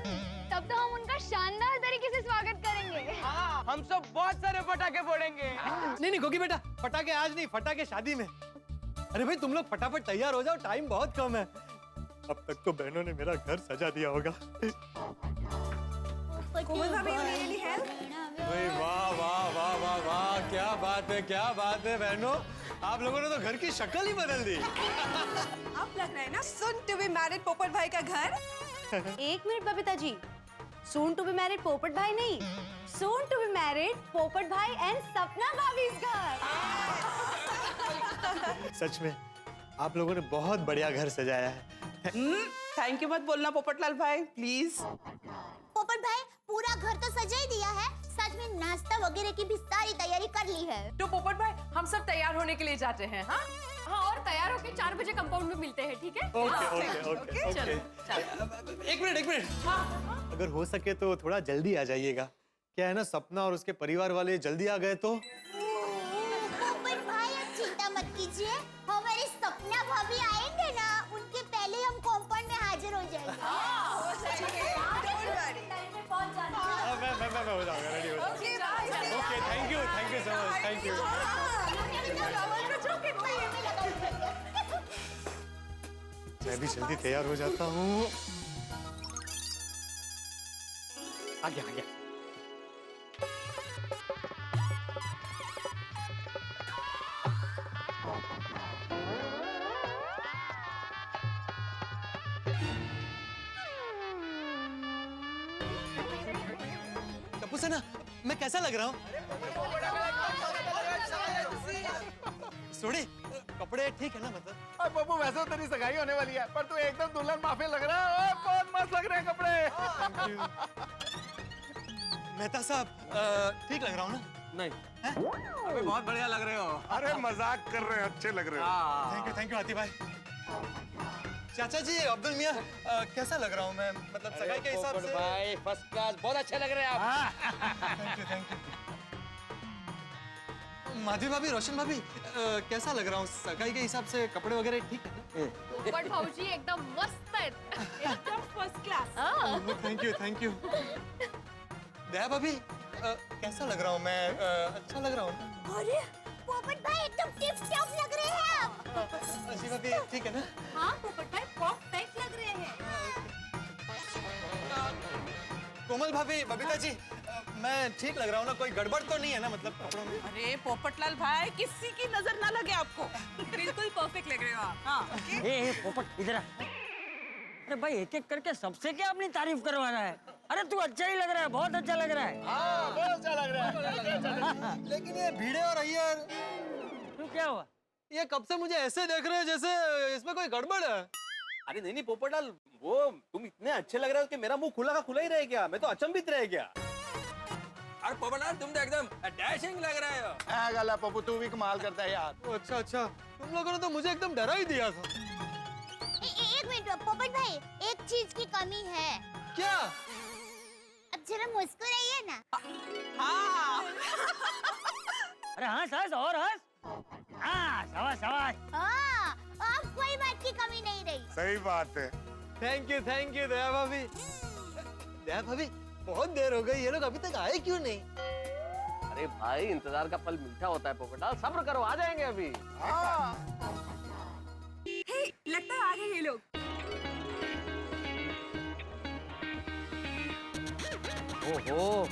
तब तो हम उनका शानदार तरीके से स्वागत करेंगे। हम सब बहुत सारे पटाखे फोड़ेंगे। नहीं गोगी बेटा, पटाखे आज नहीं, फटाखे शादी में। अरे भाई तुम लोग फटाफट तैयार हो जाओ, टाइम बहुत कम है। अब तक तो बहनों ने मेरा घर सजा दिया होगा। भाई वाह वाह वाह वाह वाह, क्या बात है बहनों, आप लोगों ने तो घर की शक्ल ही बदल दी। आप लग रहा है ना सुन टू बी मैरिड पोपट भाई का घर। एक minute Babita ji, soon to be married Popat भाई नहीं, सून टू बी मैरिड पोपट भाई एंड सपना भाभी घर। सच में आप लोगों ने बहुत बढ़िया घर सजाया है। थैंक यू मत बोलना पोपटलाल भाई, प्लीज। पोपट भाई पूरा घर तो सजा ही दिया है, साथ में नाश्ता वगैरह की भी सारी तैयारी कर ली है। तो पोपट भाई हम सब तैयार होने के लिए जाते हैं। हाँ हाँ, और तैयार होके 4 बजे कंपाउंड में मिलते हैं, ठीक है? ओके। एक मिनट, अगर हो सके तो थोड़ा जल्दी आ जाइएगा। क्या है ना, सपना और उसके परिवार वाले जल्दी आ गए तो। पोपट भाई आप चिंता मत कीजिए, हमारे सपना भाभी आएंगे ना, उनके पहले हम कंपाउंड में हाजिर हो जाएंगे। मैं हो जाऊंगा, रेडी हो जाऊंगा। Okay, thank you so much, thank you. मैं भी जल्दी तैयार हो जाता हूँ। आ गया। कपूर से ना, मैं कैसा लग रहा हूँ? सोड़े, कपड़े ठीक है ना मतलब? पप्पू वैसे तो तेरी सगाई होने वाली है, पर तू एकदम दुल्हन माफी लग रहा है। बहुत मस्त लग रहे हैं कपड़े। मेहता साहब, ठीक लग रहा हूँ ना? नहीं, अबे बहुत बढ़िया लग रहे हो। अरे मजाक कर रहे हैं, अच्छे लग रहे हो। थैंक यू आती भाई। चाचा जी, अब्दुल मियाँ, कैसा लग रहा हूँ मैं, मतलब सगाई के हिसाब से? भाई फर्स्ट क्लास, बहुत अच्छे लग रहे हैं आप। Thank you. माधवी भाभी, रोशन भाभी, कैसा लग रहा हूँ सगाई के हिसाब से? कपड़े वगैरह ठीक है ना? पोपट भाऊजी एकदम मस्त है, एकदम first class. Thank you. Daya भाभी, कैसा लग रहा हूँ मैं? अच्छा लग रहा हूँ? अरे पोपट भाई एकदम टिप टॉप लग रहे हैं आप। अजी भाभी, ठीक है ना? हाँ पोपट भाई परफेक्ट लग रहे हैं। कोमल भाभी, बबीता जी, मैं ठीक लग रहा हूँ ना? कोई गड़बड़ तो नहीं है ना मतलब कपड़ों में? अरे पोपटलाल भाई, किसी की नजर ना लगे आपको। बिल्कुल परफेक्ट लग रहे हो आप। हाँ ए पोपट इधर आ। अरे भाई एक एक करके सबसे क्या अपनी तारीफ करवा रहा है? अरे तू अच्छा ही लग रहा है, बहुत अच्छा लग रहा है। बहुत अच्छा लग रहा है। लेकिन ये भीड़े और अय्यर, तू क्या हुआ? ये कब से मुझे ऐसे देख रहे हैं जैसे इसमें कोई गड़बड़ है। अरे नहीं पोपटलाल, वो तुम इतने अच्छे लग रहे हो कि मेरा मुंह खुला का खुला ही रह गया। मैं तो अचंभित रह गया। अरे पोपटलाल, तुम तो एकदम डैशिंग लग रहे हो। गला पप्पू, तू भी कमाल करता है यार। अच्छा, तुम लोगों ने तो मुझे एकदम डरा ही दिया था। एक मिनट पोपट भाई, एक चीज की कमी है। क्या? अब जरा मुस्कुराइए ना। हाँ। अरे हंस और हंस। हाँ शाबाश। हाँ, अब कोई बात की कमी नहीं रही। सही बात है। थैंक यू दया भाभी। दया भाभी, बहुत देर हो गई, ये लोग अभी तक आए क्यों नहीं? अरे भाई, इंतजार का फल मीठा होता है पोपटलाल, सब्र करो, आ जाएंगे अभी। लगता है आ गए ये लोग। ओहो,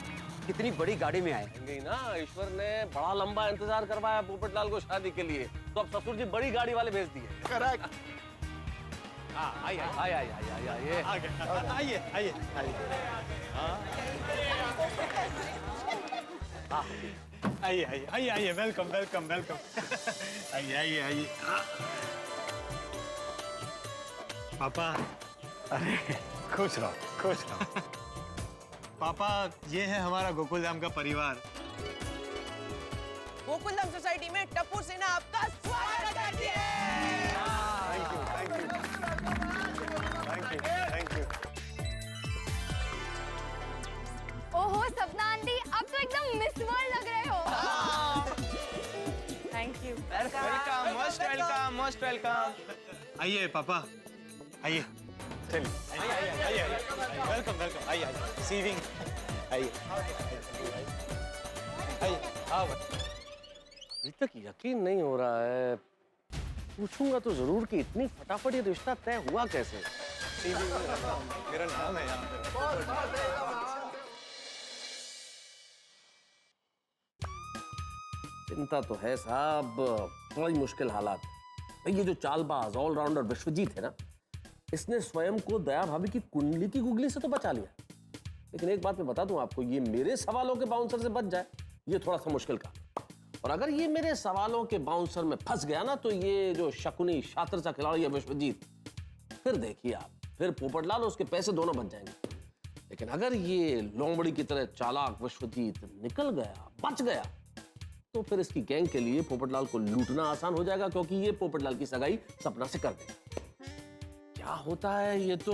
कितनी बड़ी गाड़ी में आए ना। ईश्वर ने बड़ा लंबा इंतजार करवाया पोपटलाल को शादी के लिए, तो अब ससुर जी बड़ी गाड़ी वाले भेज दिए। करेक्ट। आइए, वेलकम। आइए। पापा, अरे खुश रहो। पापा, ये है हमारा गोकुलधाम का परिवार। गोकुलधाम सोसाइटी में टप्पू सिन्हा आपका स्वागत करती है। Thank you. ओहो सपना आंटी, अब तो एकदम मिस वर्ल्ड लग रहे हो। Thank you. Welcome, most welcome. आइए पापा, आइए। आइए। वेलकम। आइए। सीविंग। आइए। अभी तक यकीन नहीं हो रहा है। पूछूंगा तो जरूर कि इतनी फटाफट ये रिश्ता तय हुआ कैसे। मेरा नाम है यहाँ पे। चिंता तो है साहब, बड़ी मुश्किल हालात। भाई ये जो चालबाज ऑलराउंडर विश्वजीत है ना, इसने स्वयं को दया भाभी की कुंडली की गुगली से तो बचा लिया, लेकिन एक बात मैं बता दूं आपको, ये मेरे सवालों के बाउंसर से बच जाए ये थोड़ा सा मुश्किल काम। और अगर ये मेरे सवालों के बाउंसर में फंस गया ना, तो ये जो शकुनी शातिर सा खिलाड़ी है विश्वजीत, फिर देखिए आप, फिर पोपटलाल उसके पैसे दोनों बच जाएंगे। लेकिन अगर ये लोमड़ी की तरह चालाक विश्वजीत निकल गया, बच गया, तो फिर इसकी गैंग के लिए पोपटलाल को लूटना आसान हो जाएगा, क्योंकि ये पोपटलाल की सगाई सपना से कर देगा। क्या होता है ये तो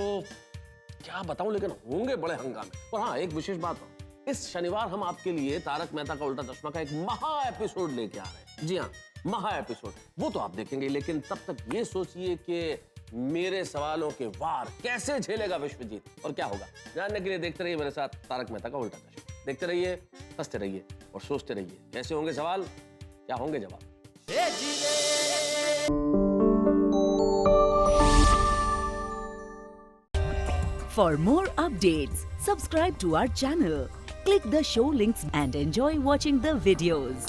क्या बताऊं, लेकिन होंगे बड़े हंगामे। और हाँ, एक विशेष बात हो, इस शनिवार हम आपके लिए तारक मेहता का उल्टा चश्मा का एक महा एपिसोड लेके आ रहे हैं। जी हाँ, महा एपिसोड, वो तो आप देखेंगे, लेकिन तब तक ये सोचिए कि मेरे सवालों के वार कैसे झेलेगा विश्वजीत और क्या होगा। जानने के लिए देखते रहिए मेरे साथ तारक मेहता का उल्टा चश्मा। देखते रहिए, हंसते रहिए और सोचते रहिए कैसे होंगे सवाल, क्या होंगे जवाब। For more updates, subscribe to our channel, click the show links and enjoy watching the videos.